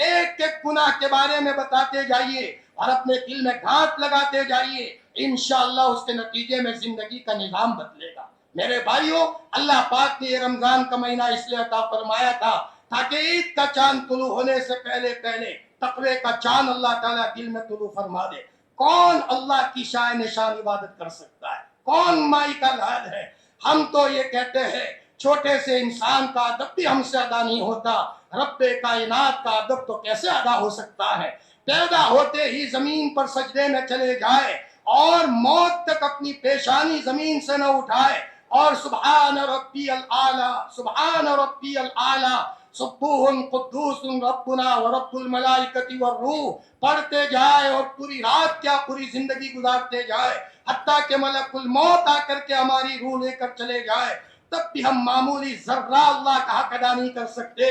ایک ایک گناہ کے بارے میں بتاتے جائیے اور اپنے دل میں گھات لگاتے جائیے، انشاءاللہ اس کے نتیجے میں زندگی کا نظام بدلے گا۔ میرے بھائیوں اللہ پاک نے یہ رمضان کا مہینہ اس لیے عطا فرمایا تھا تاکہ عید کا چاند طلوع ہونے سے پہلے تقوی کا چاند اللہ تعالیٰ دل میں طلوع فرما دے۔ کون اللہ کی شائع نشان عبادت کر سکتا ہے؟ کون مائی کا لحاظ ہے؟ ہم تو یہ کہتے ہیں چھوٹے سے انسان کا ادب بھی ہم سے ادا نہیں ہوتا، رب کائنات کا ادب تو کیسے ادا ہو سکتا ہے؟ پیدا ہوتے ہی زمین پر سجدے میں چلے جائے اور موت تک اپنی پیشانی زمین سے نہ اٹھائے اور سبحان ربی الاعلی، سبحان ربی الاعلی، سبوح قدوس ربنا ورب الملائکۃ والروح پڑھتے جائے اور پوری رات کیا پوری زندگی گزارتے جائے حتیٰ کہ ملک الموت آ کر کے ہماری روح لے کر چلے جائے، تب بھی ہم معمولی ذرہ اللہ کا حق ادا نہیں کر سکتے۔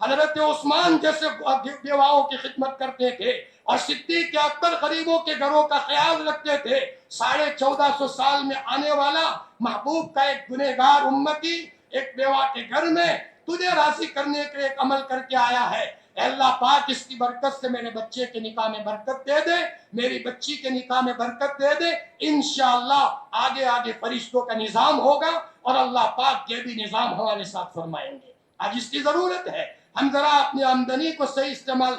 حضرت عثمان جیسے بیواؤں کی خدمت کرتے تھے اور صدیق اکبر غریبوں کے گھروں کا خیال رکھتے تھے. 1450 سال میں آنے والا محبوب کا ایک گنہگار امتی ایک بیوہ کے گھر میں تجھے راضی کرنے کے لیے ایک عمل کر کے آیا ہے. اے اللہ پاک اس کی برکت سے میرے بچے کے نکاح میں برکت دے دے, میری بچی کے نکاح میں برکت دے دے. انشاءاللہ آگے آگے فرشتوں کا نظام ہوگا اور اللہ پاک یہ بھی نظام ہمارے ساتھ فرمائیں گے. آج اس کی ضرورت ہے. ہم ذرا اپنی آمدنی کو صحیح استعمال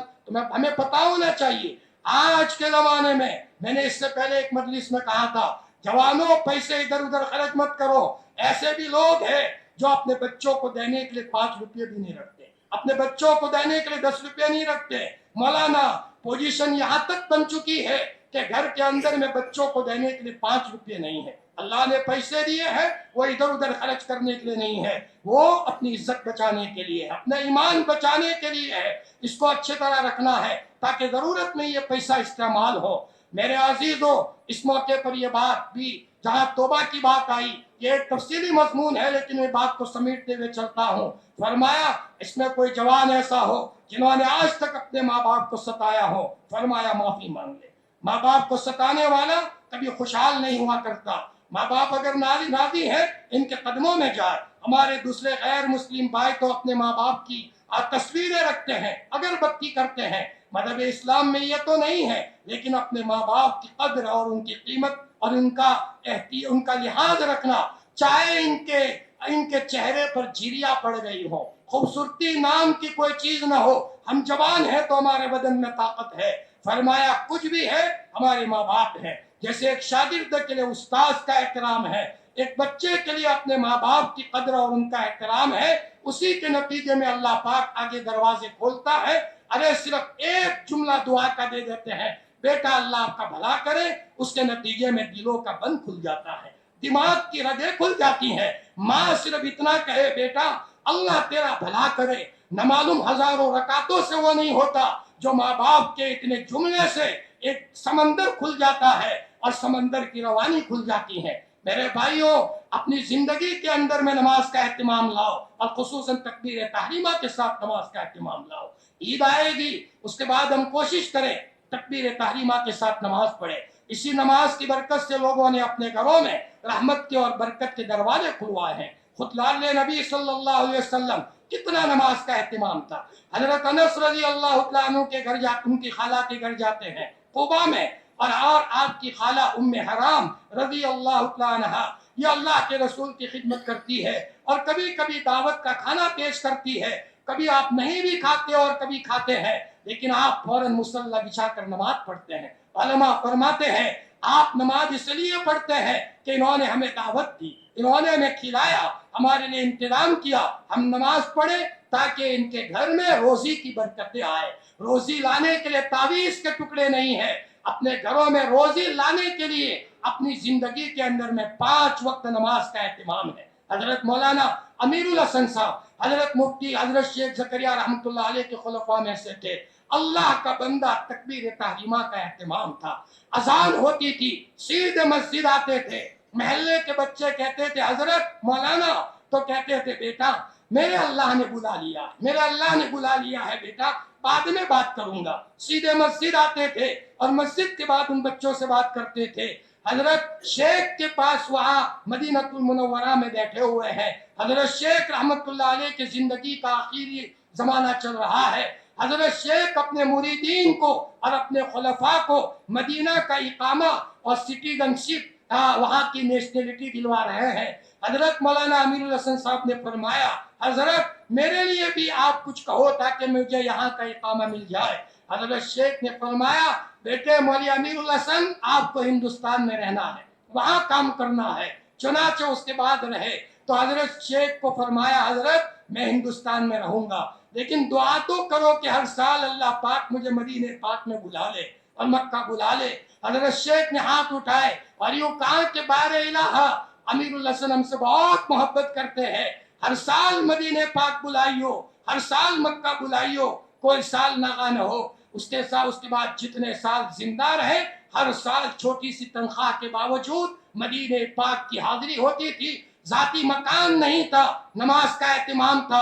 ہمیں پتا ہونا چاہیے. آج کے زمانے میں نے اس سے پہلے ایک مجلس میں کہا تھا, جوانوں پیسے ادھر ادھر خرچ مت کرو. ایسے بھی لوگ ہیں جو اپنے بچوں کو دینے کے لیے 5 روپے بھی نہیں رکھتے, اپنے بچوں کو دینے کے لیے 10 روپے نہیں رکھتے. مولانا پوزیشن یہاں تک بن چکی ہے کہ گھر کے اندر میں بچوں کو دینے کے لیے 5 روپے نہیں ہے. اللہ نے پیسے دیے ہیں وہ ادھر ادھر خرچ کرنے کے لیے نہیں ہے, وہ اپنی عزت بچانے کے لیے ہے, اپنا ایمان بچانے کے لیے ہے. اس کو اچھی طرح رکھنا ہے تاکہ ضرورت میں یہ پیسہ استعمال ہو. میرے عزیزو, اس موقع پر یہ بات بھی جہاں توبہ کی بات آئی, یہ ایک تفصیلی مضمون ہے لیکن میں بات کو سمیٹتے ہوئے چلتا ہوں. فرمایا اس میں کوئی جوان ایسا ہو جنہوں نے آج تک اپنے ماں باپ کو ستایا ہو, فرمایا معافی مانگ لے. ماں باپ کو ستانے والا کبھی خوشحال نہیں ہوا کرتا. ماں باپ اگر راضی ہے ان کے قدموں میں جائے. ہمارے دوسرے غیر مسلم بھائی تو اپنے ماں باپ کی تصویریں رکھتے ہیں, اگربتی کرتے ہیں. مذہب اسلام میں یہ تو نہیں ہے, لیکن اپنے ماں باپ کی قدر اور ان کی قیمت اور ان کا لحاظ رکھنا, چاہے ان کے چہرے پر جھریاں پڑ گئی ہو, خوبصورتی نام کی کوئی چیز نہ ہو, ہم جوان ہیں تو ہمارے بدن میں طاقت ہے. فرمایا کچھ بھی ہے ہمارے ماں باپ ہیں. جیسے ایک شاگرد کے لیے استاد کا احترام ہے, ایک بچے کے لیے اپنے ماں باپ کی قدر اور ان کا احترام ہے, اسی کے نتیجے میں اللہ پاک آگے دروازے کھولتا ہے. ارے صرف ایک جملہ دعا کا دے دیتے ہیں, بیٹا اللہ آپ کا بھلا کرے, اس کے نتیجے میں دلوں کا بند کھل جاتا ہے, دماغ کی رگیں کھل جاتی ہیں. ماں صرف اتنا کہے بیٹا اللہ تیرا بھلا کرے, نہ معلوم ہزاروں رکعتوں سے وہ نہیں ہوتا جو ماں باپ کے اتنے جملے سے ایک سمندر کھل جاتا ہے اور سمندر کی روانی کھل جاتی ہے. میرے بھائیوں, اپنی زندگی کے اندر میں نماز کا اہتمام لاؤ اور خصوصاً تکبیر تحریمہ کے ساتھ نماز کا اہتمام لاؤ. عید آئے گی, اس کے بعد ہم کوشش کریں تکبیر تحریمہ کے ساتھ نماز پڑھیں. اسی نماز کی برکت سے لوگوں نے اپنے گھروں میں رحمت کے اور برکت کے دروازے کھلوائے ہیں. خود لال نبی صلی اللہ علیہ وسلم کتنا نماز کا اہتمام تھا. حضرت انس رضی اللہ عنہ کے گھر ان کی خالہ کے گھر جاتے ہیں قباء میں, اور آپ کی خالہ ام حرام رضی اللہ عنہا یہ اللہ کے رسول کی خدمت کرتی ہے اور کبھی کبھی دعوت کا کھانا پیش کرتی ہے. کبھی آپ نہیں بھی کھاتے اور کبھی کھاتے ہیں, لیکن آپ فوراً مصلی بچھا کر نماز پڑھتے ہیں. علماء فرماتے ہیں آپ نماز اس لیے پڑھتے ہیں کہ انہوں نے ہمیں دعوت دی, انہوں نے ہمیں کھلایا, ہمارے لیے انتظام کیا, ہم نماز پڑھیں تاکہ ان کے گھر میں روزی کی برکتیں آئے. روزی لانے کے لیے تعویذ کے ٹکڑے نہیں ہیں, اپنے گھروں میں روزی لانے کے لیے اپنی زندگی کے اندر میں 5 وقت نماز کا اہتمام ہے. حضرت مولانا امیر الحسن صاحب, حضرت مفتی حضرت شیخ زکریا رحمۃ اللہ علیہ کے خلفاء میں سے تھے. اللہ کا بندہ تکبیر تحریمہ کا اہتمام تھا. اذان ہوتی تھی سیدھے مسجد آتے تھے. محلے کے بچے کہتے تھے حضرت مولانا, تو کہتے تھے بیٹا میرے اللہ نے بلا لیا, میرے اللہ نے بلا لیا ہے بیٹا, بعد میں بات کروں گا. سیدھے مسجد آتے تھے اور مسجد کے بعد ان بچوں سے بات کرتے تھے. حضرت شیخ کے پاس وہاں مدینہ المنورہ میں بیٹھے ہوئے ہیں. حضرت شیخ رحمت اللہ علیہ کی زندگی کا آخری زمانہ چل رہا ہے. حضرت شیخ اپنے مریدین کو اور اپنے خلفاء کو مدینہ کا اقامہ اور سٹیزن شپ وہاں کی نیشنلٹی دلوا رہے ہیں. حضرت مولانا امیر الحسن صاحب نے فرمایا حضرت میرے لیے بھی آپ کچھ کہو تاکہ مجھے یہاں کا اقامہ مل جائے. حضرت شیخ نے فرمایا بیٹے مولوی امیر الحسن آپ کو ہندوستان میں رہنا ہے, وہاں کام کرنا ہے. چنانچہ اس کے بعد رہے. تو حضرت شیخ کو فرمایا حضرت میں ہندوستان میں رہوں گا, لیکن دعا تو کرو کہ ہر سال اللہ پاک مجھے مدینہ پاک میں بلا لے اور مکہ بلا لے. حضرت شیخ نے ہاتھ اٹھائے اور یوں کہا کہ بار الہ امیر الحسن ہم سے بہت محبت کرتے ہیں, ہر سال مدینہ پاک بلائیو, ہر سال مکہ بلائیو, کوئی سال ناغا نہ ہو. اس کے بعد جتنے سال زندہ رہے ہر سال چھوٹی سی تنخواہ کے باوجود مدینہ پاک کی حاضری ہوتی تھی. ذاتی مکان نہیں تھا, نماز کا اہتمام تھا.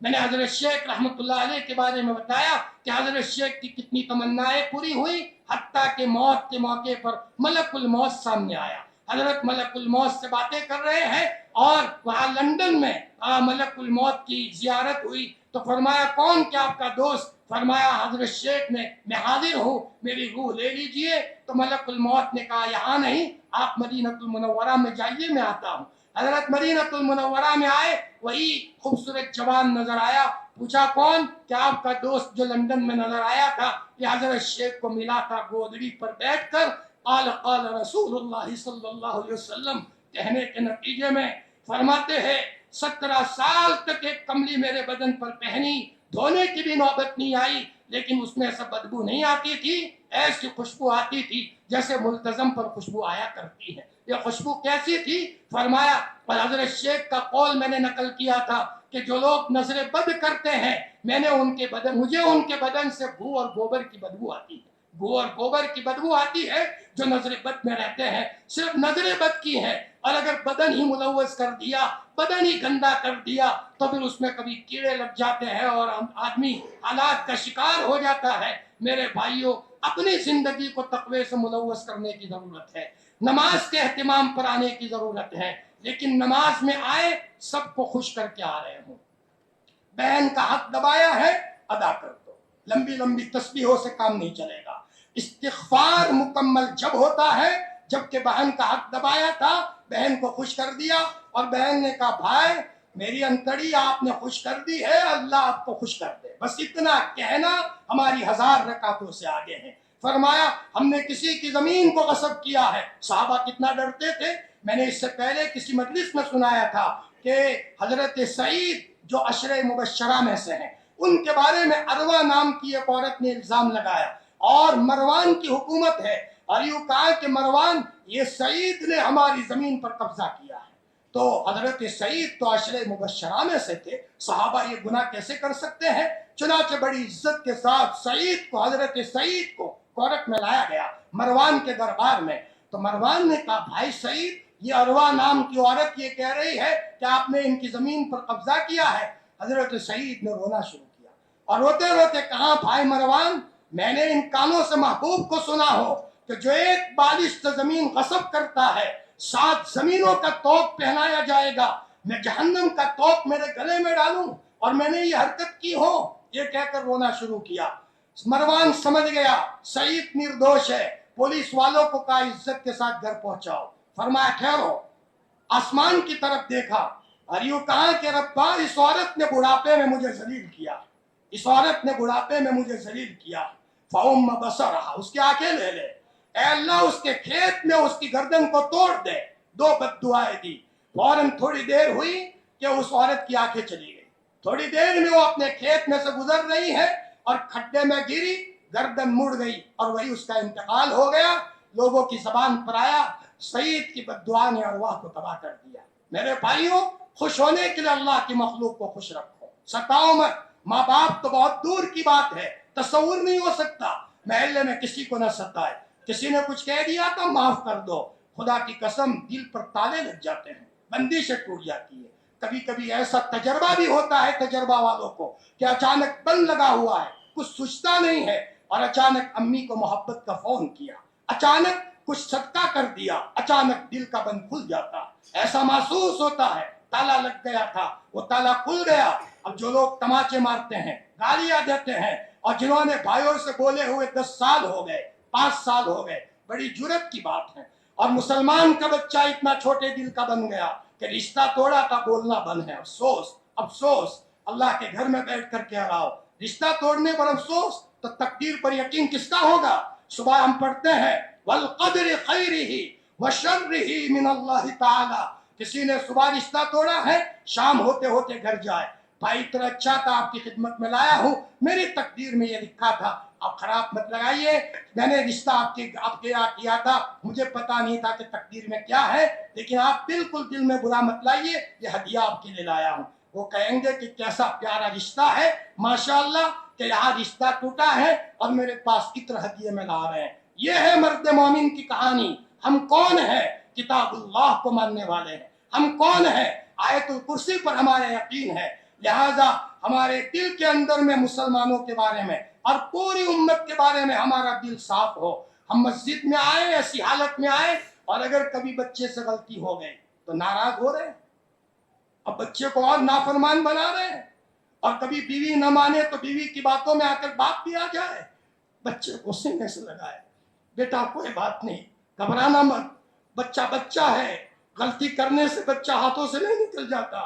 میں نے حضرت شیخ رحمۃ اللہ علیہ کے بارے میں بتایا کہ حضرت شیخ کی کتنی تمنائیں پوری ہوئی، حتیٰ کہ موت کے موقع پر ملک الموت سامنے آیا، حضرت ملک الموت سے باتیں کر رہے ہیں، اور وہاں لندن میں ملک الموت کی زیارت ہوئی تو فرمایا کون کیا آپ کا دوست؟ فرمایا حضرت شیخ نے میں حاضر ہوں، میری روح لے لیجئے۔ تو ملک الموت نے کہا یہاں نہیں، آپ مدینہ المنورہ میں جائیے، میں آتا ہوں۔ حضرت مدینہ المنورہ میں آئے، وہی خوبصورت جوان نظر آیا، پوچھا کون؟ کیا آپ کا دوست جو لندن میں نظر آیا تھا؟ یہ حضرت شیخ کو ملا تھا گودڑی پر بیٹھ کر۔ قال قال رسول اللہ صلی اللہ علیہ وسلم کہنے کے نتیجے میں فرماتے ہیں 17 سال تک ایک کملی میرے بدن پر پہنی، دھونے کی بھی نوبت نہیں آئی، لیکن اس میں سے بدبو نہیں آتی تھی، ایسی خوشبو آتی تھی جیسے ملتزم پر خوشبو آیا کرتی ہے۔ یہ خوشبو کیسی تھی؟ فرمایا اور حضرت شیخ کا قول میں نے نقل کیا تھا کہ جو لوگ نظر بد کرتے ہیں مجھے ان کے بدن سے بو اور گوبر کی بدبو آتی ہے، بو اور گوبر کی بدبو آتی ہے جو نظر بد میں رہتے ہیں، صرف نظر بد کی ہے، اور اگر بدن ہی ملوث کر دیا، بدن ہی گندا کر دیا تو پھر اس میں کبھی کیڑے لگ جاتے ہیں اور آدمی حالات کا شکار ہو جاتا ہے۔ میرے بھائیوں، اپنی زندگی کو تقوی سے ملوث کرنے کی ضرورت ہے، نماز کے اہتمام پر آنے کی ضرورت ہے، لیکن نماز میں آئے سب کو خوش کر کے آ رہے ہوں۔ بہن کا حق دبایا ہے، ادا کر دو، لمبی لمبی تسبیحوں سے کام نہیں چلے گا۔ استغفار مکمل جب ہوتا ہے جبکہ بہن کا حق دبایا تھا، بہن کو خوش کر دیا، اور بہن نے کہا بھائی میری انتڑی آپ نے خوش کر دی ہے، اللہ آپ کو خوش کر دے، بس اتنا کہنا ہماری 1000 رکعتوں سے آگے ہے۔ فرمایا ہم نے کسی کی زمین کو غصب کیا ہے، صحابہ کتنا ڈرتے تھے۔ میں نے اس سے پہلے کسی مجلس میں سنایا تھا کہ حضرت سعید جو عشرہ مبشرہ میں سے ہیں، ان کے بارے میں عروہ نام کی ایک عورت نے الزام لگایا، اور مروان کی حکومت ہے، اور یوں کہا کہ مروان یہ سعید نے ہماری زمین پر قبضہ کیا ہے۔ تو حضرت سعید تو عشرہ مبشرہ میں سے تھے، صحابہ یہ گناہ کیسے کر سکتے ہیں؟ چنانچہ بڑی عزت کے ساتھ حضرت سعید کو کورٹ میں لایا گیا، مروان کے دربار میں۔ تو مروان نے کہا بھائی سعید، یہ عروہ نام کی عورت یہ کہہ رہی ہے کہ آپ نے ان کی زمین پر قبضہ کیا ہے۔ حضرت سعید نے رونا شروع کیا، اور روتے روتے کہا بھائی مروان، میں نے ان کانوں سے محبوب کو سنا ہو کہ جو ایک بالش سے زمین غصب کرتا ہے 7 زمینوں کا توق پہنایا جائے گا، میں جہنم کا توق میرے گلے میں ڈالوں، اور میں نے یہ حرکت کی ہو، یہ کہہ کر رونا شروع کیا۔ مروان سمجھ گیا سعید نردوش ہے، پولیس والوں کو کہا عزت کے ساتھ گھر پہنچاؤ۔ فرمایا ٹھہرو، آسمان کی طرف دیکھا اور یوں کہا کہ ربا اس عورت نے بڑھاپے میں مجھے ذلیل کیا، اس عورت نے بڑھاپے میں مجھے ذلیل کیا، فَأُمَّ بَصَرَهَا، اس کی آنکھیں لے لے، اے اللہ اس کے کھیت میں اس کی گردن کو توڑ دے۔ 2 بد دعائیں دی، فوراً تھوڑی دیر ہوئی کہ اس عورت کی آنکھیں چلی گئی، تھوڑی دیر میں وہ اپنے کھیت میں سے گزر رہی ہے اور کھڈے میں گری، گردن مڑ گئی اور وہی اس کا انتقال ہو گیا۔ لوگوں کی زبان پر آیا سعید کی بد دعا نے ارواح کو تباہ کر دیا۔ میرے بھائیوں، خوش ہونے کے لیے اللہ کی مخلوق کو خوش رکھو، ستاؤ مت۔ ماں باپ تو بہت دور کی بات ہے، تصور نہیں ہو سکتا محلے میں کسی کو نہ ستائے، کسی نے کچھ کہہ دیا تو معاف کر دو، خدا کی قسم دل پر تالے لگ جاتے ہیں، بندشیں ٹوٹ جاتی ہے۔ کبھی کبھی ایسا تجربہ بھی ہوتا ہے تجربہ والوں کو کہ اچانک بن لگا ہوا ہے، کچھ سوچتا نہیں ہے، اور اچانک امی کو محبت کا فون کیا، اچانک کچھ صدقہ کر دیا، اچانک دل کا بند کھل جاتا، ایسا محسوس ہوتا ہے تالا لگ گیا تھا، وہ تالا کھل گیا۔ اب جو لوگ تماچے مارتے ہیں، گالیاں دیتے ہیں، اور جنہوں نے بھائیوں سے بولے ہوئے 10 سال ہو گئے، 5 سال ہو گئے، بڑی جرت کی بات ہے، اور مسلمان کا بچہ اتنا چھوٹے دل کا بن گیا کہ رشتہ توڑا تھا بولنا بند ہے۔ افسوس افسوس، اللہ کے گھر میں بیٹھ کر کہہ رہا ہو، رشتہ توڑنے پر افسوس تو تقدیر پر یقین کس کا ہوگا؟ صبح ہم پڑھتے ہیں والقدر خیرہ وشرہ من اللہ تعالی، کسی نے صبح رشتہ توڑا ہے، شام ہوتے ہوتے گھر جائے، بھائی اتنا اچھا تھا آپ کی خدمت میں لایا ہوں، میری تقدیر میں یہ لکھا تھا، آپ خراب مت لگائیے، میں نے رشتہ آپ کے یہاں کیا تھا، مجھے پتا نہیں تھا کہ تقدیر میں کیا ہے، لیکن آپ بالکل دل میں برا مت لائیے، یہ ہدیہ آپ کے لیے لایا ہوں۔ وہ کہیں گے کہ کیسا پیارا رشتہ ہے، ماشاءاللہ کہ یہاں رشتہ ٹوٹا ہے اور میرے پاس عطر ہدیے میں لا رہے ہیں۔ یہ ہے مرد مومن کی کہانی۔ ہم کون ہیں؟ کتاب اللہ کو ماننے والے ہیں۔ ہم کون ہیں؟ آیت الکرسی پر ہمارا یقین ہے، لہذا ہمارے دل کے اندر میں مسلمانوں کے بارے میں اور پوری امت کے بارے میں ہمارا دل صاف ہو. ہم مسجد میں آئے ایسی حالت میں آئے اور اگر کبھی بچے سے غلطی ہو گئی تو ناراض ہو رہے ہیں، اب بچے کو اور نافرمان بنا رہے ہیں، اور کبھی بیوی نہ مانے تو بیوی کی باتوں میں آ کر باپ بھی آ جائے. بچے کو سینے سے لگائے، بیٹا کوئی بات نہیں، گھبرانا مت، بچہ بچہ ہے، غلطی کرنے سے بچہ ہاتھوں سے نہیں نکل جاتا.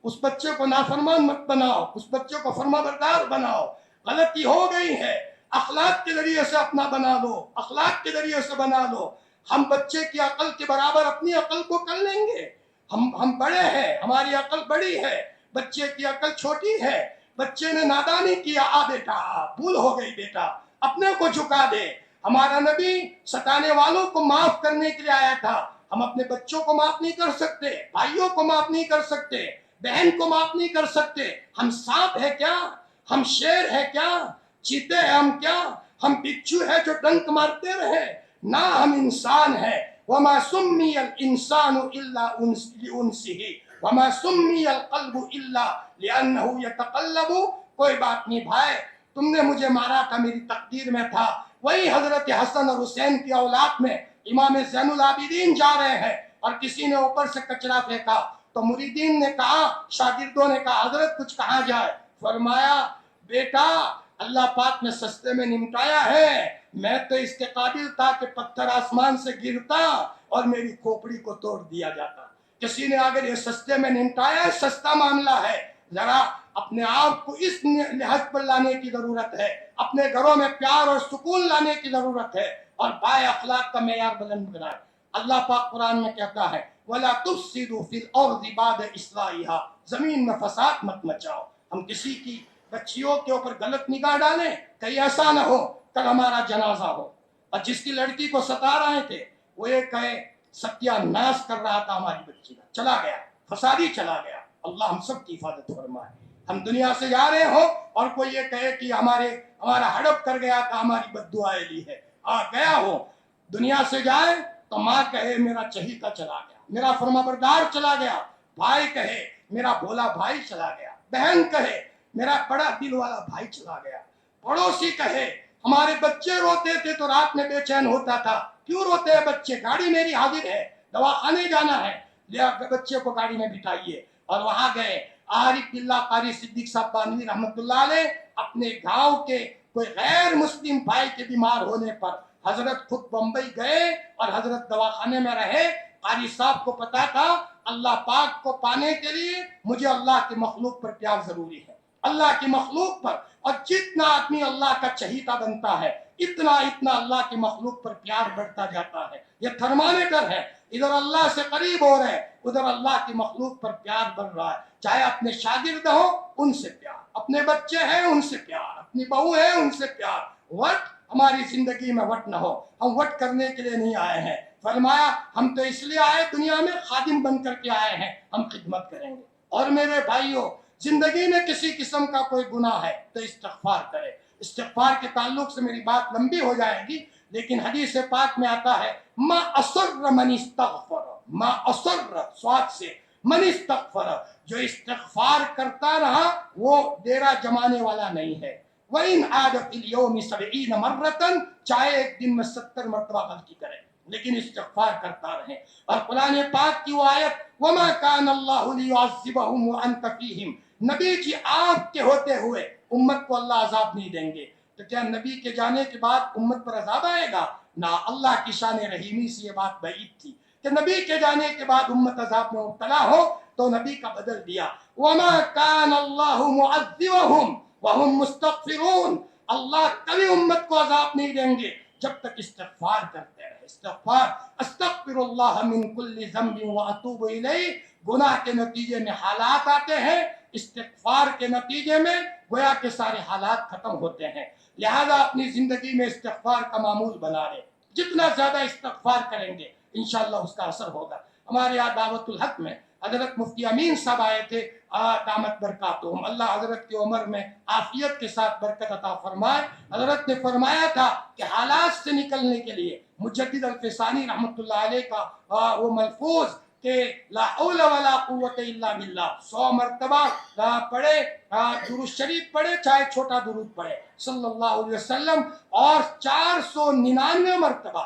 اس بچے کو نافرمان مت بناؤ، اس بچے کو فرما بردار بناؤ. غلطی ہو گئی ہے، اخلاق کے ذریعے سے اپنا بنا لو، اخلاق کے ذریعے سے بنا لو. ہم بچے کی عقل کے برابر اپنی عقل کو کر لیں گے. ہم بڑے ہیں، ہماری عقل بڑی ہے، بچے کی عقل چھوٹی ہے. بچے نے نادانی کیا، بیٹا بھول ہو گئی، بیٹا اپنے کو جھکا دے. ہمارا نبی ستانے والوں کو معاف کرنے کے لیے آیا تھا. ہم اپنے بچوں کو معاف نہیں کر سکتے، بھائیوں کو معاف نہیں کر سکتے، بہن کو معاف نہیں کر سکتے. ہم سانپ ہے کیا؟ ہم شیر ہے کیا؟ چیتے ہیں ہم کیا؟ ہم بچھو ہے جو ڈنک مارتے رہے؟ نہ، ہم انسان ہے. وما سمی الانسان الا لانسه وما سمی القلب الا لانه يتقلب. کوئی بات نہیں بھائی، تم نے مجھے مارا تھا، میری تقدیر میں تھا. وہی حضرت حسن اور حسین کی اولاد میں امام زین العابدین جا رہے ہیں اور کسی نے اوپر سے کچرا پھینکا تو مریدین نے کہا، شاگردوں نے کہا، حضرت کچھ کہا جائے. فرمایا، بیٹا اللہ پاک نے سستے میں نمٹایا ہے. میں تو اس کے قابل تھا کہ پتھر آسمان سے گرتا اور میری کھوپڑی کو توڑ دیا جاتا. کسی نے اگر یہ سستے میں نمٹایا ہے، سستا معاملہ ہے. ذرا اپنے آپ کو اس لحاظ پر لانے کی ضرورت ہے، اپنے گھروں میں پیار اور سکون لانے کی ضرورت ہے اور بائے اخلاق کا معیار بلند بنائے. اللہ پاک قرآن میں کہتا ہے، وَلَا تُفْسِدُوا فِي الْأَرْضِ بَعْدَ إِصْلَاحِهَا. زمین میں فساد مت مچاؤ. ہم کسی کی بچیوں کے اوپر غلط نگاہ ڈالیں، کہیں ایسا نہ ہو کل ہمارا جنازہ ہو اور جس کی لڑکی کو ستا رہے تھے وہ یہ کہے ستیہ ناش کر رہا تھا ہماری بچی کا، چلا گیا، فسادی چلا گیا. اللہ ہم سب کی حفاظت فرمائے. ہم دنیا سے جا رہے ہو اور کوئی یہ کہے کہ ہمارا ہڑپ کر گیا تھا، ہماری بد دعائیں لی ہے. گیا ہو دنیا سے جائے تو ماں کہے میرا چہیتا چلا گیا، میرا فرما بردار چلا گیا. بھائی کہے میرا بھولا بھائی چلا گیا. بہن کہے میرا بڑا دل والا بھائی چلا گیا. پڑوسی کہے ہمارے بچے روتے تھے تو رات میں بے چین ہوتا تھا. کیوں روتے ہیں بچے؟ گاڑی میری حاضر ہے، دواخانے جانا ہے، بچے کو گاڑی میں بٹھائیے. اور وہاں گئے. عارف باللہ قاری صدیق صاحب بانوی رحمۃ اللہ علیہ اپنے گاؤں کے کوئی غیر مسلم بھائی کے بیمار ہونے پر حضرت خود بمبئی گئے اور حضرت دواخانے میں رہے. قاری صاحب کو پتا تھا اللہ پاک کو پانے کے لیے مجھے اللہ کی مخلوق پر پیار ضروری ہے، اللہ کی مخلوق پر. اور جتنا آدمی اللہ کا چہیتا بنتا ہے اتنا اللہ کی مخلوق پر پیار بڑھتا جاتا ہے. یہ تھرمامیٹر ہے، ادھر اللہ سے قریب ہو رہے، ادھر اللہ کی مخلوق پر پیار بڑھ رہا ہے. چاہے اپنے شاگرد ہو ان سے پیار، اپنے بچے ہیں ان سے پیار، اپنی بہو ہے ان سے پیار. وٹ ہماری زندگی میں وٹ نہ ہو. ہم وٹ کرنے کے لیے نہیں آئے ہیں. فرمایا ہم تو اس لیے آئے دنیا میں خادم بن کر کے آئے ہیں، ہم خدمت کریں گے. اور میرے بھائیوں، زندگی میں کسی قسم کا کوئی گناہ ہے تو استغفار کرے. استغفار کے تعلق سے میری بات لمبی ہو جائے گی، لیکن حدیث پاک میں آتا ہے ما اصر من استغفر، ما اصر سواد سے من استغفر، جو استغفار کرتا رہا وہ ڈیرا جمانے والا نہیں ہے. وَإِنْ عَادَ فِي الْيَوْمِ 70 مَرَّةً، چاہے ایک دن میں 70 مرتبہ غلطی کرے لیکن استغفار کرتا رہے. اور قرآن پاک کی وہ آیت وَمَا كَانَ اللَّهُ لِيُعَذِّبَهُمْ وَأَنْتَ فِيهِمْ، نبی جی آپ کے ہوتے ہوئے امت کو اللہ عذاب نہیں دیں گے. تو کیا نبی کے جانے کے بعد امت پر عذاب آئے گا؟ نہ. اللہ کی شان رحیمی سے یہ بات بعید تھی کہ نبی کے جانے کے بعد امت عذاب میں مبتلا ہو، تو نبی کا بدل دیا. وَمَا كَانَ اللَّهُ مُعَذِّبَهُمْ وَهُمْ مُسْتَغْفِرُونَ، اللہ کبھی امت کو عذاب نہیں دیں گے جب تک استغفار کرتے رہے. استغفار، استغفر اللہ من کل ذنب واتوب الیہ. گناہ کے نتیجے میں حالات آتے ہیں، استغفار کے نتیجے میں گویا کے سارے حالات ختم ہوتے ہیں. لہذا اپنی زندگی میں استغفار کا معمول بنا لیں. جتنا زیادہ استغفار کریں گے انشاءاللہ اس کا اثر ہوگا. ہمارے یہاں دعوت الحق میں حضرت مفتی امین صاحب آئے تھے، دامت برکاتہم، اللہ حضرت کی عمر میں عافیت کے ساتھ برکت عطا فرمائے. حضرت نے فرمایا تھا کہ حالات سے نکلنے کے لیے مجدد الفسانی رحمۃ اللہ علیہ کا وہ ملفوظ کہ لا حول ولا قوت الا باللہ 100 مرتبہ پڑھے، درود شریف پڑھے، چاہے چھوٹا درود پڑھے صلی اللہ علیہ وسلم، اور 499 مرتبہ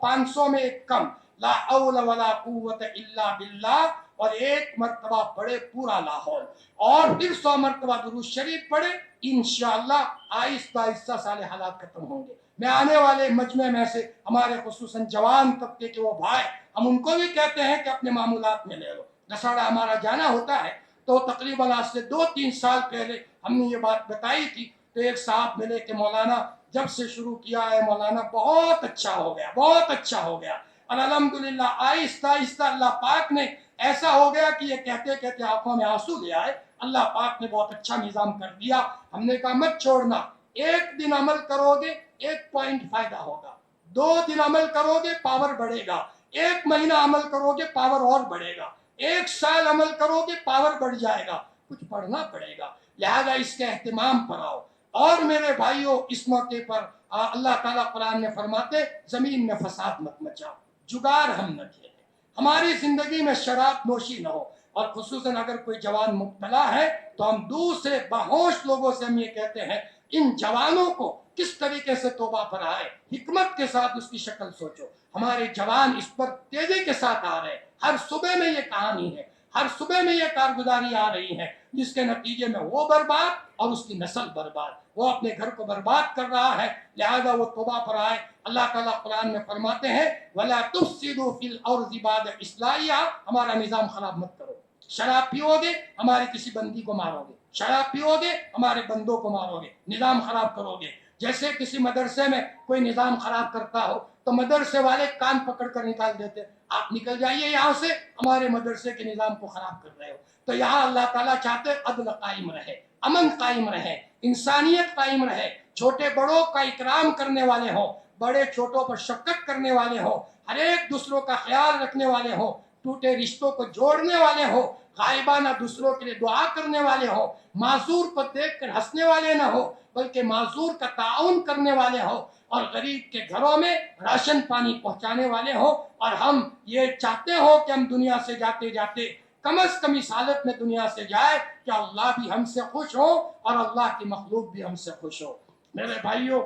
500 میں ایک کم لا حول ولا قوت الا باللہ، اور ایک مرتبہ پڑھے پورا لاہور، اور پھر 100 مرتبہ درود شریف پڑھے، انشاءاللہ آہستہ آہستہ سارے حالات ختم ہوں گے۔ میں آنے والے مجمع میں سے ہمارے خصوصاً جوان طبقے کے وہ بھائی، ہم ان کو بھی کہتے ہیں کہ اپنے معمولات میں لے لو۔ نساڑا ہمارا جانا ہوتا ہے تو تقریباً آج سے 2-3 سال پہلے ہم نے یہ بات بتائی تھی، تو ایک صاحب ملے کہ مولانا جب سے شروع کیا ہے مولانا بہت اچھا ہو گیا، بہت اچھا ہو گیا، اور الحمدللہ آہستہ آہستہ اللہ پاک نے ایسا ہو گیا کہ یہ کہتے کہتے آنکھوں میں آنسو لے آئے، اللہ پاک نے بہت اچھا نظام کر دیا۔ ہم نے کہا مت چھوڑنا، ایک دن عمل کرو گے 1 پوائنٹ فائدہ ہوگا، 2 دن عمل کرو گے پاور بڑھے گا، 1 مہینہ عمل کرو گے پاور اور بڑھے گا، 1 سال عمل کرو گے پاور بڑھ جائے گا، کچھ پڑھنا پڑے گا، لہذا اس کے اہتمام پر آؤ۔ اور میرے بھائیوں اس موقع پر اللہ تعالیٰ قرآن میں فرماتے زمین میں فساد مت مچاؤ، جگار ہم نہ کھیلیں، ہماری زندگی میں شراب نوشی نہ ہو، اور خصوصاً اگر کوئی جوان مبتلا ہے تو ہم دوسرے باہوش لوگوں سے ہم یہ کہتے ہیں ان جوانوں کو کس طریقے سے توبہ پر آئے، حکمت کے ساتھ اس کی شکل سوچو۔ ہمارے جوان اس پر تیزی کے ساتھ آ رہے ہیں، ہر صبح میں یہ کہانی ہے، ہر صبح میں یہ کارگزاری آ رہی ہے، جس کے نتیجے میں وہ برباد اور اس کی نسل برباد، وہ اپنے گھر کو برباد کر رہا ہے، لہذا وہ توبہ پر آئے۔ اللہ تعالیٰ قرآن میں فرماتے ہیں وَلَا تُفْسِدُوا فِي الْأَرْضِ بَعْدَ إِصْلَاحِهَا، ہمارا نظام خراب مت کرو، شراب پیو گے ہمارے کسی بندی کو مارو گے، شراب پیو گے ہمارے بندوں کو مارو گے، نظام خراب کرو گے۔ جیسے کسی مدرسے میں کوئی نظام خراب کرتا ہو تو مدرسے والے کان پکڑ کر نکال دیتے، آپ نکل جائیے یہاں سے، ہمارے مدرسے کے نظام کو خراب کر رہے ہو۔ تو یہاں اللہ تعالیٰ چاہتے عدل قائم رہے، امن قائم رہے، انسانیت قائم رہے، چھوٹے بڑوں کا اکرام کرنے والے ہوں، بڑے چھوٹوں پر شفقت کرنے والے ہوں، ہر ایک دوسروں کا خیال رکھنے والے ہوں، ٹوٹے رشتوں کو جوڑنے والے ہوں، غائبانہ دوسروں کے لیے دعا کرنے والے ہوں، معذور کو دیکھ کر ہنسنے والے نہ ہو بلکہ معذور کا تعاون کرنے والے ہوں، اور غریب کے گھروں میں راشن پانی پہنچانے والے ہوں۔ اور ہم یہ چاہتے ہو کہ ہم دنیا سے جاتے جاتے کم از کم اس حالت میں دنیا سے جائے کہ اللہ بھی ہم سے خوش ہو اور اللہ کی مخلوق بھی ہم سے خوش ہو۔ میرے بھائیوں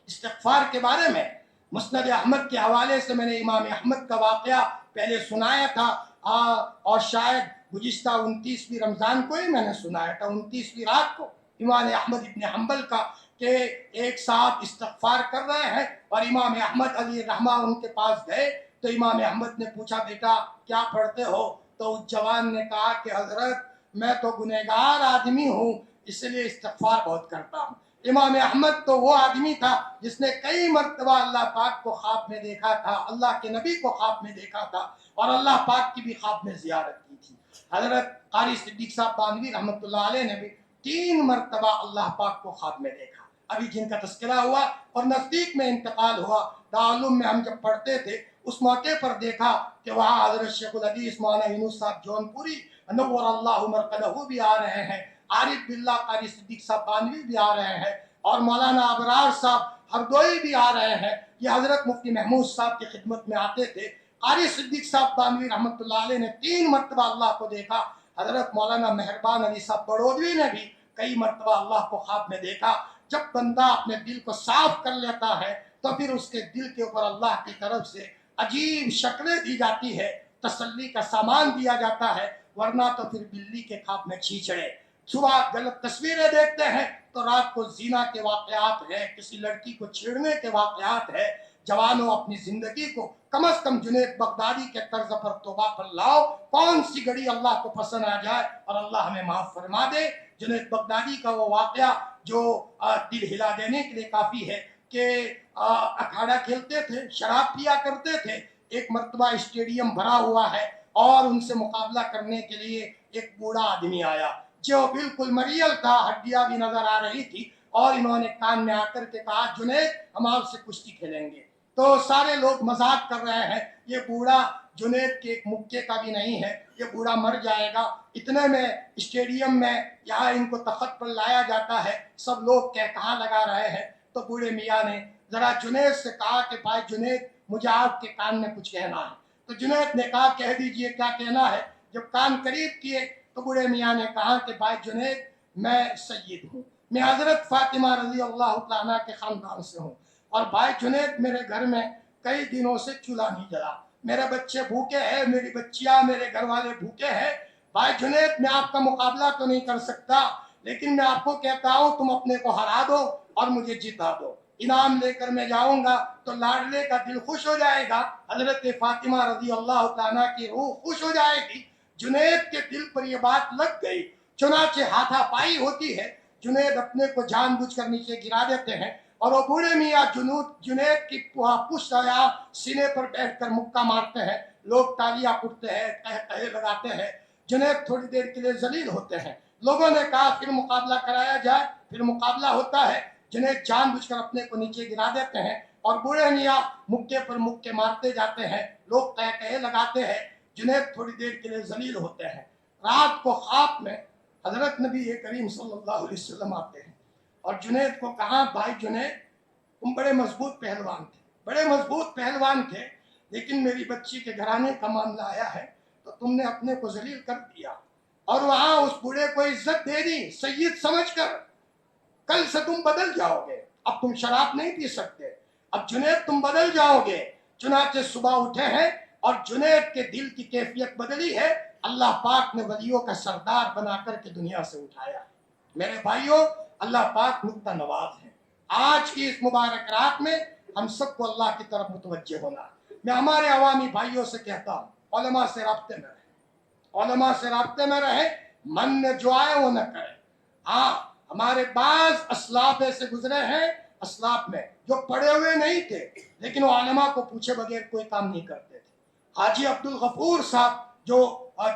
استغفار کے بارے میں مسند احمد کے حوالے سے میں نے امام احمد کا واقعہ پہلے سنایا تھا، اور شاید گزشتہ 29ویں رمضان کو ہی میں نے سنایا تھا، 29ویں رات کو امام احمد ابن حنبل کا، کہ ایک صاحب استغفار کر رہے ہیں اور امام احمد علی رحمہ ان کے پاس گئے تو امام احمد نے پوچھا بیٹا کیا پڑھتے ہو؟ تو اس جوان نے کہا کہ حضرت میں تو گنہگار آدمی ہوں اس لیے استغفار بہت کرتا ہوں۔ امام احمد تو وہ آدمی تھا جس نے کئی مرتبہ اللہ پاک کو خواب میں دیکھا تھا، اللہ کے نبی کو خواب میں دیکھا تھا، اور اللہ پاک کی بھی خواب میں زیارت کی تھی۔ حضرت قاری صدیق صاحب بانوی رحمۃ اللہ علیہ نے بھی 3 مرتبہ اللہ پاک کو خواب میں دیکھا، ابھی جن کا تذکرہ ہوا اور نزدیک میں انتقال ہوا، دارالعلوم میں ہم جب پڑھتے تھے اس موقع پر دیکھا کہ وہاں حضرت شیخ الحدیث مولانا یونس صاحب جون پوری نور اللہ مرقدہ بھی آ رہے ہیں، عارف باللہ قاری صدیق صاحب بانوی بھی آ رہے ہیں، اور مولانا ابرار صاحب ہردوئی بھی آ رہے ہیں۔ یہ حضرت مفتی محمود صاحب کی خدمت میں آتے تھے۔ قاری صدیق صاحب بانوی رحمۃ اللہ علیہ نے 3 مرتبہ اللہ کو دیکھا۔ حضرت مولانا مہربان علی صاحب بڑودوی نے بھی کئی مرتبہ اللہ کو خواب میں دیکھا۔ جب بندہ اپنے دل کو صاف کر لیتا ہے تو پھر اس کے دل کے اوپر اللہ کی طرف سے عجیب شکلیں دی جاتی ہے، تسلی کا سامان دیا جاتا ہے، ورنہ تو پھر بلی کے خواب میں چھیچڑے، صبح غلط تصویریں دیکھتے ہیں تو رات کو زنا کے واقعات ہے، کسی لڑکی کو چھیڑنے کے واقعات ہے۔ جوانوں اپنی زندگی کو کم از کم جنید بغدادی کے طرز پر توبہ پر لاؤ، کون سی گھڑی اللہ کو پسند آ جائے اور اللہ ہمیں معاف فرما دے۔ جنید بغدادی کا وہ واقعہ جو دل ہلا دینے کے لیے کافی ہے کہ اکھاڑا کھیلتے تھے، شراب پیا کرتے تھے، ایک مرتبہ اسٹیڈیم بھرا ہوا ہے اور ان سے مقابلہ کرنے کے لیے ایک بوڑھا آدمی آیا جو بالکل مریل تھا، ہڈیاں بھی نظر آ رہی تھی، اور انہوں نے کان میں آ کر کے کہا جنید ہم آپ سے کشتی کھیلیں گے۔ تو سارے لوگ مذاق کر رہے ہیں، یہ بوڑھا جنید کے ایک مکے کا بھی نہیں ہے، یہ بوڑھا مر جائے گا۔ اتنے میں اسٹیڈیم میں یہاں ان کو تخت پر لایا جاتا ہے، سب لوگ کہاں لگا رہے ہیں، تو بوڑھے میاں نے ذرا جنید سے کہا کہ بھائی جنید مجھے آپ کے کان میں کچھ کہنا ہے۔ تو جنید نے کہا کہہ دیجئے کیا کہنا ہے. جب کان قریب کیے تو بوڑھے میاں نے کہا کہ بھائی جنید میں سید ہوں, میں حضرت فاطمہ رضی اللہ تعالیٰ عنہ کے خاندان سے ہوں, اور بھائی جنید میرے گھر میں کئی دنوں سے چولہا نہیں جلا, میرے بچے بھوکے ہیں, میری بچیاں میرے گھر والے بھوکے ہیں. بھائی جنید میں آپ کا مقابلہ تو نہیں کر سکتا, لیکن میں آپ کو کہتا ہوں تم اپنے کو ہرا دو اور مجھے جتا دو, انعام لے کر میں جاؤں گا تو لاڈلے کا دل خوش ہو جائے گا, حضرت فاطمہ رضی اللہ تعالیٰ کی روح خوش ہو جائے گی. جنید کے دل پر یہ بات لگ گئی, چنانچہ ہاتھا پائی ہوتی ہے, جنید اپنے کو جان بوجھ کر نیچے گرا دیتے ہیں, اور وہ بوڑھے میاں جنید کی پشت یا سینے پر بیٹھ کر مکہ مارتے ہیں. لوگ تالیاں پھوڑتے ہیں, کہے لگاتے ہیں. جنید تھوڑی دیر کے لیے ذلیل ہوتے ہیں. لوگوں نے کہا پھر مقابلہ کرایا جائے, پھر مقابلہ ہوتا ہے. جنید جان بوجھ کر اپنے کو نیچے گرا دیتے ہیں اور بوڑھے میاں مکے پر مکے مارتے جاتے ہیں. لوگ کہے لگاتے ہیں. جنید تھوڑی دیر کے لیے ذلیل ہوتے ہیں. رات کو خواب میں حضرت نبی کریم صلی اللہ علیہ وسلم آتے ہیں اور جنید کو کہا بھائی جنید تم بڑے مضبوط پہلوان تھے, بڑے مضبوط پہلوان تھے, لیکن میری بچی کے گھرانے کا معاملہ آیا ہے تو تم نے اپنے کو ذلیل کر دیا, اور وہاں اس بوڑھے کو عزت دے دی سید سمجھ کر. کل سے تم بدل جاؤ گے, اب تم شراب نہیں پی سکتے, اب جنید تم بدل جاؤ گے. چنانچہ صبح اٹھے ہیں اور جنید کے دل کی کیفیت بدلی ہے. اللہ پاک نے ولیوں کا سردار بنا کر کے دنیا سے اٹھایا. میرے بھائیوں, اللہ پاک نکتہ نواز ہے. آج کی اس مبارک رات میں ہم سب کو اللہ کی طرف متوجہ ہونا. میں ہمارے عوامی بھائیوں سے کہتا ہوں علماء سے رابطے میں رہیں, علماء سے رابطے میں رہیں, من میں جو آئے وہ نہ کریں. ہاں ہمارے بعض اسلاف ایسے گزرے ہیں, اسلاف میں جو پڑھے ہوئے نہیں تھے لیکن وہ علماء کو پوچھے بغیر کوئی کام نہیں کرتے تھے. حاجی عبدالغفور صاحب جو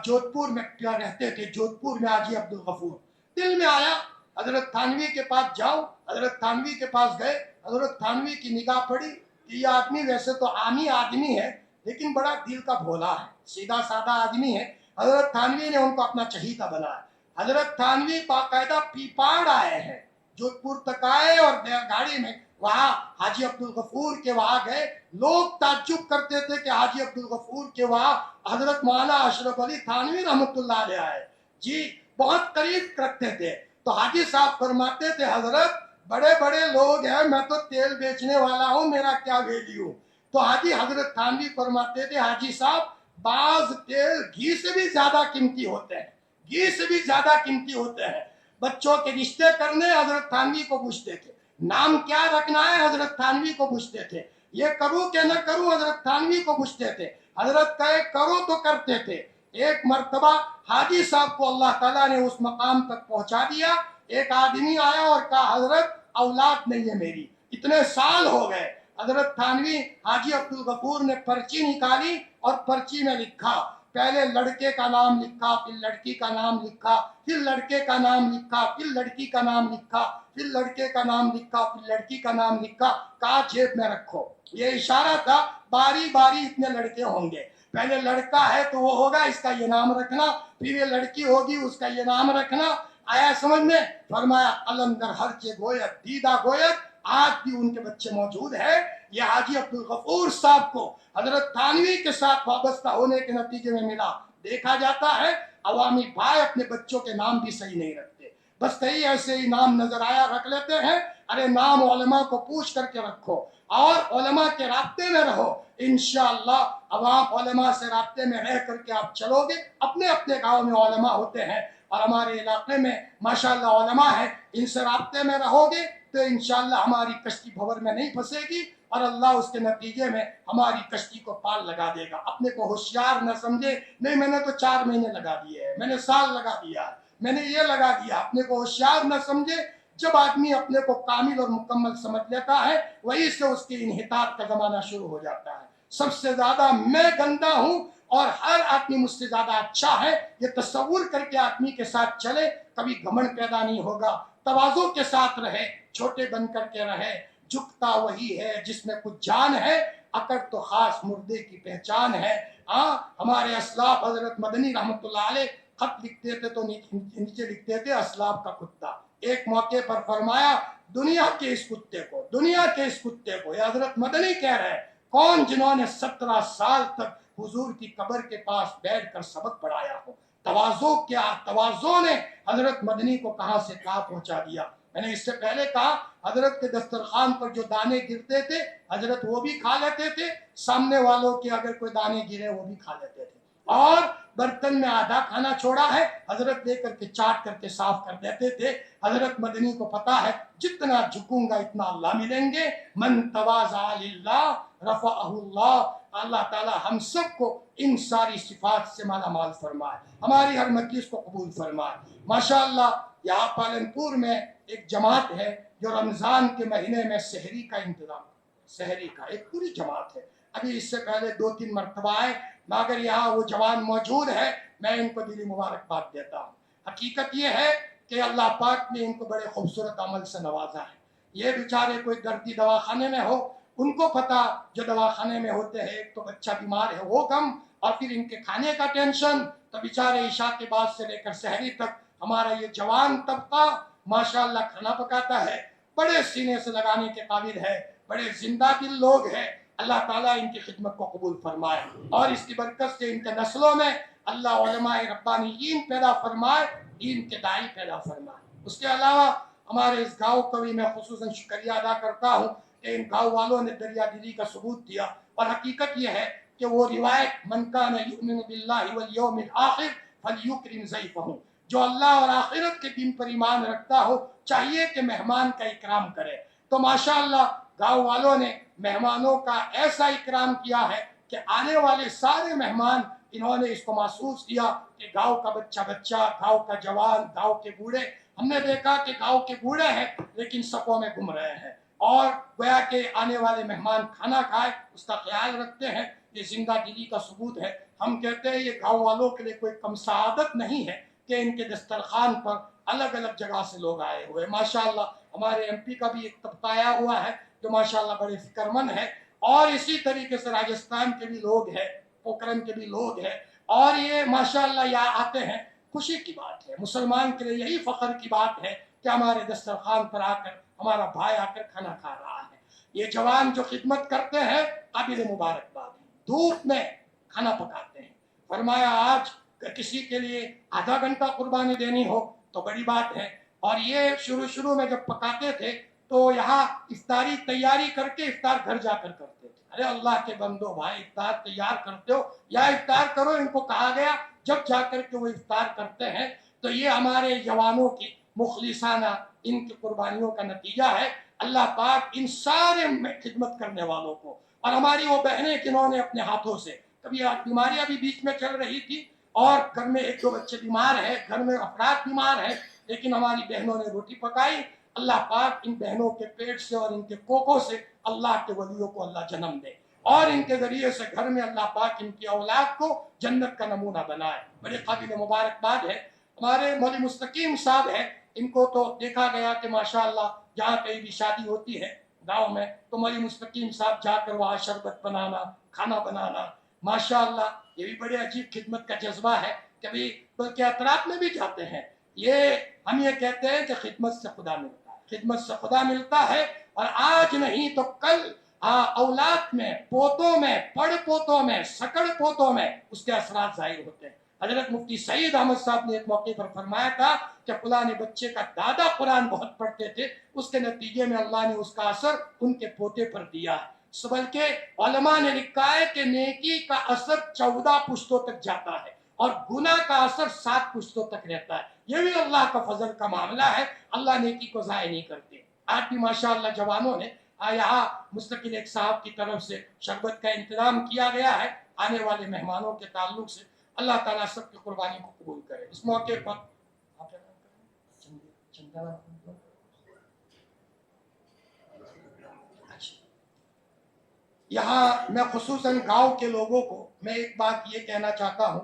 جودھپور میں رہتے تھے, جودھپور میں حاجی عبدالغفور, دل میں آیا حضرت تھانوی کے پاس جاؤ. حضرت تھانوی کے پاس گئے, حضرت تھانوی کی نگاہ پڑی کہ یہ آدمی ویسے تو عامی آدمی ہے لیکن بڑا دل کا بھولا ہے, سیدھا سادہ آدمی ہے. حضرت تھانوی نے ان کو اپنا چہیتا بنایا. حضرت تھانوی باقاعدہ پیپاڑ آئے ہیں, جودھپور تک آئے اور گاڑی میں وہاں حاجی عبدالغفور کے وہاں گئے. لوگ تعجب کرتے تھے کہ حاجی عبدالغفور کے وہاں حضرت مولانا اشرف علی تھانوی رحمۃ اللہ علیہ آئے. جی بہت قریب رکھتے تھے. تو حاجی صاحب فرماتے تھے حضرت بڑے بڑے لوگ ہیں, میں تو تیل بیچنے والا ہوں, میرا کیا ویلیو. تو حاجی حضرت تھانوی فرماتے تھے حاجی صاحب بعض تیل گھی سے بھی زیادہ قیمتی ہوتے ہیں, گھی سے بھی زیادہ قیمتی ہوتے ہیں. بچوں کے رشتے کرنے حضرت تھانوی کو پوچھتے تھے, نام کیا رکھنا ہے حضرت تھانوی کو پوچھتے تھے, یہ کروں کہ نہ کروں حضرت تھانوی کو پوچھتے تھے. حضرت کہے کرو تو کرتے تھے. ایک مرتبہ حاجی صاحب کو اللہ تعالیٰ نے اس مقام تک پہنچا دیا. ایک آدمی آیا اور کہا حضرت اولاد نہیں ہے میری, اتنے سال ہو گئے. حضرت تھانوی حاجی عبدالغفور نے پرچی نکالی اور پرچی میں لکھا, پہلے لڑکے کا نام لکھا, پھر لڑکی کا نام لکھا, پھر لڑکے کا نام لکھا, پھر لڑکی کا نام لکھا, پھر لڑکے کا نام لکھا, پھر لڑکی کا نام لکھا. کہا جیب میں رکھو. یہ اشارہ تھا باری باری اتنے لڑکے ہوں گے, پہلے لڑکا ہے تو وہ ہوگا اس کا یہ نام رکھنا, پھر یہ لڑکی ہوگی اس کا یہ نام رکھنا. آیا سمجھ میں؟ فرمایا قلندر ہر چے گویت دیدہ گویت, آج بھی ان کے بچے موجود ہیں. یہ حاجی عبدالغفور صاحب کو حضرت تھانوی کے ساتھ وابستہ ہونے کے نتیجے میں ملا. دیکھا جاتا ہے عوامی بھائی اپنے بچوں کے نام بھی صحیح نہیں رکھتے, بس کئی ایسے ہی نام نظر آیا رکھ لیتے ہیں. ارے نام علماء کو پوچھ کر کے رکھو اور علماء کے رابطے میں رہو. انشاءاللہ عوام علماء سے رابطے میں رہ کر کے آپ چلو گے. اپنے اپنے گاؤں میں علماء ہوتے ہیں اور ہمارے علاقے میں ماشاءاللہ علماء ہیں, ان سے رابطے میں رہو گے تو انشاءاللہ ہماری کشتی بھور میں نہیں پھنسے گی اور اللہ اس کے نتیجے میں ہماری کشتی کو پال لگا دے گا. اپنے کو ہوشیار نہ سمجھے, نہیں میں نے تو 4 مہینے لگا دیے ہیں, میں نے سال لگا دیا, میں نے یہ لگا دیا. اپنے کو ہوشیار نہ سمجھے. جب آدمی اپنے کو کامل اور مکمل سمجھ لیتا ہے وہی سے اس کی انحطاط کا زمانہ شروع ہو جاتا ہے. سب سے زیادہ میں گندا ہوں اور ہر آدمی مجھ سے زیادہ اچھا ہے, یہ تصور کر کے آدمی کے ساتھ چلے, کبھی گھمنڈ پیدا نہیں ہوگا. تواضع کے ساتھ رہے, چھوٹے بن کر کے رہے. جھکتا وہی ہے جس میں کچھ جان ہے, اکڑ تو خاص مردے کی پہچان ہے. ہمارے اسلاف حضرت مدنی رحمۃ اللہ علیہ خط لکھتے تھے تو نیچے لکھتے تھے اسلاف کا کتا. ایک موقع پر فرمایا دنیا کے اس کتے کو, دنیا کے اس کتے کو, یہ حضرت مدنی کہہ رہے ہیں, کون جنہوں نے 17 سال تک حضور کی قبر کے پاس بیٹھ کر سبق پڑھایا ہو۔ تواضع کیا، تواضع نے حضرت مدنی کو کہاں سے کہاں پہنچا دیا۔ میں نے اس سے پہلے کہا حضرت کے دسترخوان پر جو دانے گرتے تھے حضرت وہ بھی کھا لیتے تھے، سامنے والوں کے اگر کوئی دانے گرے وہ بھی کھا لیتے تھے، اور برتن میں آدھا کھانا چھوڑا ہے حضرت دے کر کے چاٹ کر کے صاف کر دیتے تھے۔ حضرت مدنی کو پتا ہے جتنا جھکوں گا اتنا اللہ ملیں گے، من تواضع للہ رفعہ اللہ۔ اللہ تعالی ہم سب کو ان ساری صفات سے مالا مال فرمائے، ہماری ہر مجلس کو قبول فرمائے۔ ماشاءاللہ یہاں پالنپور میں ایک جماعت ہے جو رمضان کے مہینے میں سحری کا انتظام، سحری کا ایک پوری جماعت ہے۔ ابھی اس سے پہلے 2-3 مرتبہ آئے، مگر یہاں وہ جوان موجود ہے، میں ان کو دلی مبارکباد دیتا ہوں۔ حقیقت یہ ہے کہ اللہ پاک نے ان کو بڑے خوبصورت عمل سے نوازا ہے۔ یہ بیچارے کوئی دردی دواخانے میں ہو، ان کو پتا جو دواخانے میں ہوتے ہیں، ایک تو بچہ بیمار ہے وہ غم، اور پھر ان کے کھانے کا ٹینشن، تو بیچارے عشاء کے بعد سے لے کر سحری تک ہمارا یہ جوان طبقہ ماشاءاللہ کھانا پکاتا ہے، بڑے سینے سے لگانے کے قابل ہے، بڑے زندہ دل لوگ ہیں۔ اللہ تعالیٰ ان کی خدمت کو قبول فرمائے، اور اس کی برکت سے ان کے نسلوں میں اللہ علماء ربانیین پیدا فرمائے، دین کے داعی پیدا فرمائے۔ اس کے علاوہ ہمارے اس گاؤں کو بھی میں خصوصاً شکریہ ادا کرتا ہوں کہ ان گاؤں والوں نے دریا دلی کا ثبوت دیا، اور حقیقت یہ ہے کہ وہ روایت من کان یؤمن باللہ والیوم الآخر فلیکرم ضیفہ، جو اللہ اور آخرت کے دن پر ایمان رکھتا ہو چاہیے کہ مہمان کا اکرام کرے۔ تو ماشاءاللہ گاؤں والوں نے مہمانوں کا ایسا اکرام کیا ہے کہ آنے والے سارے مہمان انہوں نے اس کو محسوس کیا کہ گاؤں کا بچہ، گاؤں کا جوان، گاؤں کے بوڑھے، ہم نے دیکھا کہ گاؤں کے بوڑھے ہیں لیکن صفوں میں گھوم رہے ہیں، اور گویا کہ آنے والے مہمان کھانا کھائے اس کا خیال رکھتے ہیں۔ یہ زندہ دلی کا ثبوت ہے۔ ہم کہتے ہیں یہ گاؤں والوں کے لیے کوئی کم سعادت نہیں ہے کہ ان کے دسترخوان پر الگ الگ جگہ سے لوگ آئے ہوئے۔ ماشاءاللہ ہمارے ایم پی کا بھی ایک طبقہ آیا ہوا ہے جو ماشاءاللہ بڑے فکر مند ہے، اور اسی طریقے سے راجستھان کے بھی لوگ ہیں، پوکھرن کے بھی لوگ ہیں، اور یہ ماشاءاللہ یہاں آتے ہیں۔ خوشی کی بات ہے، مسلمان کے لیے یہی فخر کی بات ہے کہ ہمارے دسترخوان پر آ کر ہمارا بھائی آ کر کھانا کھا رہا ہے۔ یہ جوان جو خدمت کرتے ہیں قابل مبارکباد ہیں، دھوپ میں کھانا پکاتے ہیں۔ فرمایا آج کسی کے لیے آدھا گھنٹہ قربانی دینی ہو تو بڑی بات ہے، اور یہ شروع میں جب پکاتے تھے تو یہاں افطاری تیاری کر کے افطار گھر جا کر کرتے تھے۔ ارے اللہ کے بندو بھائی، افطار تیار کرتے ہو یا افطار کرو، ان کو کہا گیا جب جا کر کے وہ افطار کرتے ہیں۔ تو یہ ہمارے جوانوں کی مخلصانہ ان کی قربانیوں کا نتیجہ ہے۔ اللہ پاک ان سارے خدمت کرنے والوں کو، اور ہماری وہ بہنیں جنہوں نے اپنے ہاتھوں سے، کبھی بیماریاں بھی بیچ میں چل رہی تھی اور گھر میں 1-2 بچے بیمار ہیں، گھر میں افراد بیمار ہیں، لیکن ہماری بہنوں نے روٹی پکائی۔ اللہ پاک ان بہنوں کے پیٹ سے اور ان کے کوکھوں سے اللہ کے ولیوں کو اللہ جنم دے، اور ان کے ذریعے سے گھر میں اللہ پاک ان کی اولاد کو جنت کا نمونہ بنائے۔ بڑے قابل مبارکباد ہے۔ ہمارے مولوی مستقیم صاحب ہیں، ان کو تو دیکھا گیا کہ ماشاءاللہ جہاں کہیں بھی شادی ہوتی ہے گاؤں میں تو مولوی مستقیم صاحب جا کر وہاں شربت بنانا، کھانا بنانا، ماشاءاللہ یہ بھی بڑے عجیب خدمت کا جذبہ ہے۔ کبھی بلکہ اطراف میں بھی جاتے ہیں۔ یہ ہم یہ کہتے ہیں کہ خدمت سے خدا ملتا ہے، خدمت سے خدا ملتا ہے، اور آج نہیں تو کل اولاد میں، پوتوں میں، پڑ پوتوں میں، سکڑ پوتوں میں اس کے اثرات ظاہر ہوتے ہیں۔ حضرت مفتی سعید احمد صاحب نے ایک موقع پر فرمایا تھا کہ فلاں بچے کا دادا قرآن بہت پڑھتے تھے، اس کے نتیجے میں اللہ نے اس کا اثر ان کے پوتے پر دیا ہے۔ بلکہ علماء نے لکھا ہے کہ نیکی کا اثر 14 پشتوں تک جاتا ہے اور گناہ کا اثر 7 پشتوں تک رہتا ہے۔ یہ بھی اللہ کا فضل کا معاملہ ہے، اللہ نیکی کو ضائع نہیں کرتے۔ آج بھی ماشاءاللہ جوانوں نے یہاں مستقل ایک صاحب کی طرف سے شربت کا انتظام کیا گیا ہے آنے والے مہمانوں کے تعلق سے۔ اللہ تعالیٰ سب کی قربانی کو قبول کرے۔ اس موقع پر یہاں میں خصوصاً گاؤں کے لوگوں کو میں ایک بات یہ کہنا چاہتا ہوں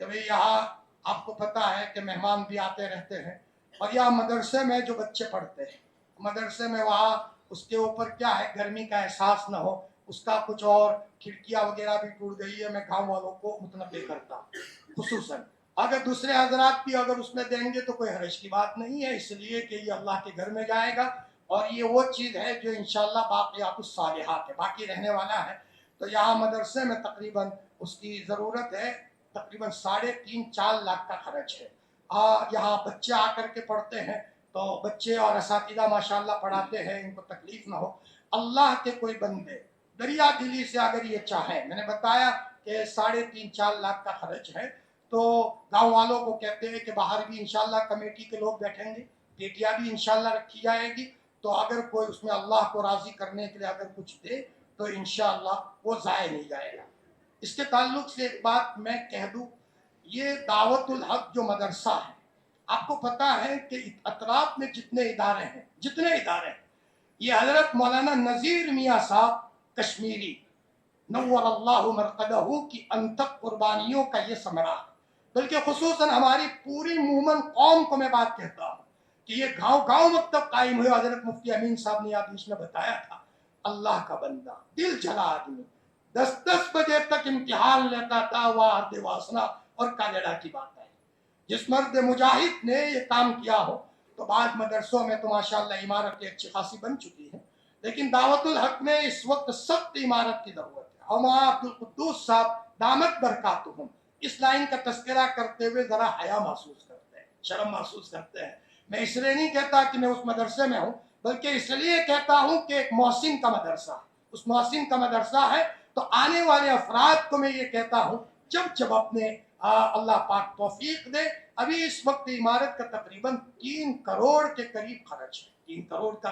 کہ بھئی یہاں آپ کو پتہ ہے کہ مہمان بھی آتے رہتے ہیں، اور یہاں مدرسے میں جو بچے پڑھتے ہیں، مدرسے میں وہاں اس کے اوپر کیا ہے گرمی کا احساس نہ ہو، اس کا کچھ اور کھڑکیاں وغیرہ بھی ٹوٹ گئی ہے، میں گاؤں والوں کو متنبہ کرتا ہوں۔ خصوصاً اگر دوسرے حضرات بھی اگر اس میں دیں گے تو کوئی حرج کی بات نہیں ہے، اس لیے کہ یہ اللہ کے گھر میں جائے گا، اور یہ وہ چیز ہے جو انشاءاللہ باقیات الصالحات ہے، باقی رہنے والا ہے۔ تو یہاں مدرسے میں تقریباً اس کی ضرورت ہے. تقریباً 3.5-4 لاکھ کا خرچ ہے. یہاں بچے آ کر کے پڑھتے ہیں تو بچے اور اساتذہ ماشاءاللہ پڑھاتے ہیں, ان کو تکلیف نہ ہو. اللہ کے کوئی بندے دریا دلی سے اگر یہ چاہیں, میں نے بتایا کہ 3.5-4 لاکھ کا خرچ ہے, تو گاؤں والوں کو کہتے ہیں کہ باہر بھی انشاءاللہ کمیٹی کے لوگ بیٹھیں گے, پیٹیاں بھی انشاءاللہ رکھی جائے گی, تو اگر کوئی اس میں اللہ کو راضی کرنے کے لیے اگر کچھ دے تو انشاءاللہ وہ ضائع نہیں جائے گا. اس کے تعلق سے ایک بات میں کہہ دوں, یہ دعوت الحق جو مدرسہ ہے, آپ کو پتا ہے کہ اطراف میں جتنے ادارے ہیں یہ حضرت مولانا نذیر میاں صاحب کشمیری نور اللہ مرقدہ کی انتق قربانیوں کا یہ ثمرہ ہے. بلکہ خصوصاً ہماری پوری مومن قوم کو میں بات کہتا ہوں کہ یہ گاؤں گاؤں مکتب قائم ہوئے. حضرت مفتی امین صاحب نے آپ نے بتایا تھا, اللہ کا بندہ دل جلا آدمی 10 بجے تک امتحان لیتا تھا. وہ واسنا اور کالڑا کی بات ہے. جس مرد مجاہد نے یہ کام کیا ہو, تو بعض مدرسوں میں تو ماشاءاللہ عمارتیں اچھی خاصی بن چکی ہیں, لیکن دعوت الحق میں اس وقت سخت عمارت کی ضرورت ہے. ہمارا عبدالقدوس صاحب دامت برکاتہم اس لائن کا تذکرہ کرتے ہوئے ذرا حیا محسوس کرتے ہیں, شرم محسوس کرتے ہیں. میں اس لیے نہیں کہتا کہ میں اس مدرسے میں ہوں, بلکہ اس لیے کہتا ہوں کہ ایک محسن کا مدرسہ ہے. اس محسن کا مدرسہ ہے, تو آنے والے افراد کو میں یہ کہتا ہوں جب اپنے اللہ پاک توفیق دے. ابھی اس وقت عمارت کا تقریباً 3 کروڑ کے قریب خرچ ہے. 3 کروڑ کا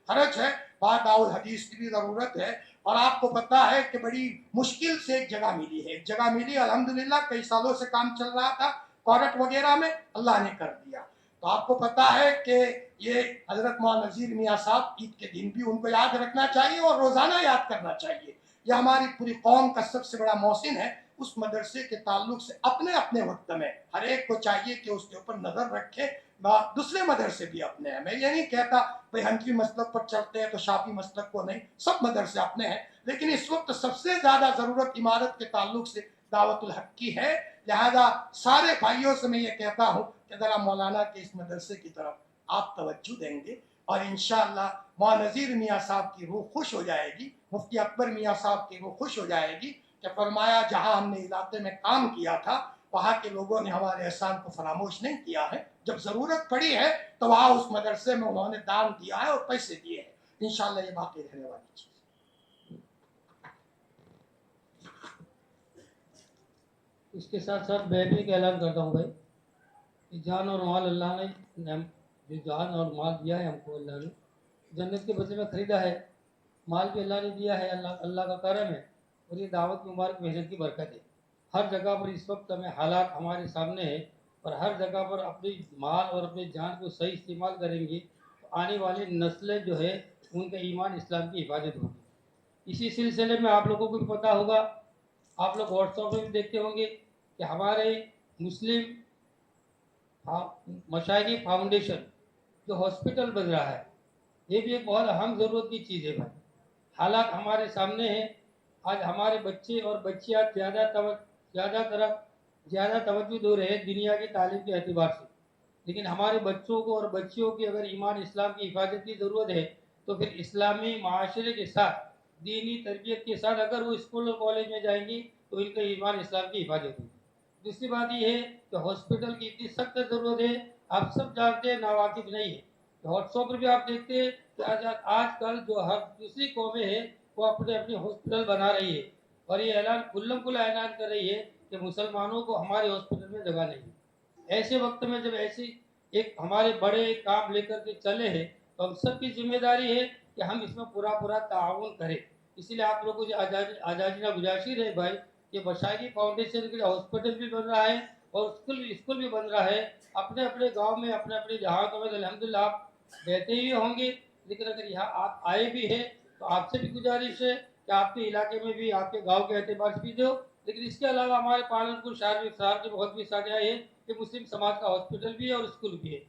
خرچ ہے. بعد حدیث کی بھی ضرورت ہے, اور آپ کو پتا ہے کہ بڑی مشکل سے ایک جگہ ملی. الحمدللہ کئی سالوں سے کام چل رہا تھا کورٹ وغیرہ میں, اللہ نے کر دیا. تو آپ کو پتا ہے کہ یہ حضرت مولانا نذیر میاں صاحب عید کے دن بھی ان کو یاد رکھنا چاہیے اور روزانہ یاد کرنا چاہیے. یہ ہماری پوری قوم کا سب سے بڑا محسن ہے. اس مدرسے کے تعلق سے اپنے وقت میں ہر ایک کو چاہیے کہ اس کے اوپر نظر رکھے. دوسرے مدرسے بھی اپنے ہیں, میں یہ نہیں کہتا بھئی حنفی مسلک پر چلتے ہیں تو شافعی مسلک کو نہیں, سب مدرسے اپنے ہیں. لیکن اس وقت سب سے زیادہ ضرورت عمارت کے تعلق سے دعوت الحق کی ہے. لہذا سارے بھائیوں سے میں یہ کہتا ہوں کہ ذرا مولانا کے اس مدرسے کی طرف آپ توجہ دیں گے, اور انشاءاللہ مولانا نذیر میاں صاحب کی روح خوش ہو جائے گی, مفتی اکبر میاں صاحب کی روح خوش ہو جائے گی کہ فرمایا جہاں ہم نے علاقے میں کام کیا تھا وہاں کے لوگوں نے ہمارے احسان کو فراموش نہیں کیا ہے. جب ضرورت پڑی ہے تو وہاں اس مدرسے میں انہوں نے دان دیا ہے اور پیسے دیے ہیں. انشاءاللہ یہ باقی رہنے والی چیز. اس کے ساتھ ساتھ بیٹھنے کا اعلان کرتا ہوں بھائی کہ جان اور مال اللہ نے جو جان اور مال دیا ہے ہم کو, اللہ نے جنت کے بدلے میں خریدا ہے. مال بھی اللہ نے دیا ہے, اللہ کا کرم ہے, اور یہ دعوت مبارک محنت کی برکت ہے. ہر جگہ پر اس وقت ہمیں حالات ہمارے سامنے ہیں, اور ہر جگہ پر اپنی مال اور اپنی جان کو صحیح استعمال کریں گے تو آنے والی نسلیں جو ہے ان کا ایمان اسلام کی حفاظت ہوگی. اسی سلسلے میں آپ لوگوں کو بھی پتہ ہوگا, آپ لوگ واٹس ایپ میں بھی دیکھتے ہوں گے کہ ہمارے مسلم مشائخی فاؤنڈیشن جو ہاسپٹل بن رہا ہے, یہ بھی ایک بہت اہم ضرورت کی چیز ہے بھائی. حالات ہمارے سامنے ہیں, آج ہمارے بچے اور بچیاں زیادہ توجہ دے رہے ہیں دنیا کی تعلیم کے اعتبار سے, لیکن ہمارے بچوں کو اور بچیوں کی اگر ایمان اسلام کی حفاظت کی ضرورت ہے تو پھر اسلامی معاشرے کے ساتھ دینی تربیت کے ساتھ اگر وہ اسکول اور کالج میں جائیں گی تو ان کا ایمان اسلام کی حفاظت ہوگی. دوسری بات یہ ہے کہ ہاسپٹل کی اتنی سخت ضرورت ہے, آپ سب جانتے ہیں, ناواقف نہیں ہے. واٹس ایپ پر بھی آپ دیکھتے ہیں کہ آج کل جو ہر دوسری قومیں ہیں وہ اپنے ہاسپٹل بنا رہی ہے, اور یہ اعلان اعلان کر رہی ہے کہ مسلمانوں کو ہمارے ہاسپٹل میں جگہ نہیں. ایسے وقت میں جب ایسی ایک ہمارے بڑے کام لے کر کے چلے ہیں تو ہم سب کی ذمہ داری ہے کہ ہم اس میں پورا تعاون کریں. اسی لیے آپ لوگوں کو آزادی گزارش ہے بھائی, یہ مشائخی فاؤنڈیشن کے لیے ہاسپٹل بھی بن رہا ہے اور اسکول بھی بن رہا ہے. اپنے گاؤں میں اپنے دیہاتوں میں الحمدللہ آپ رہتے ہی ہوں گے, لیکن اگر یہاں آپ آئے بھی ہیں تو آپ سے بھی گزارش ہے کہ آپ کے علاقے میں بھی آپ کے گاؤں کے اعتبار سے بھی دو. لیکن اس کے علاوہ ہمارے پالنپور شہر کے بہت بھی ساتھ ہیں کہ مسلم سماج کا ہاسپٹل بھی ہے اور اسکول بھی ہے.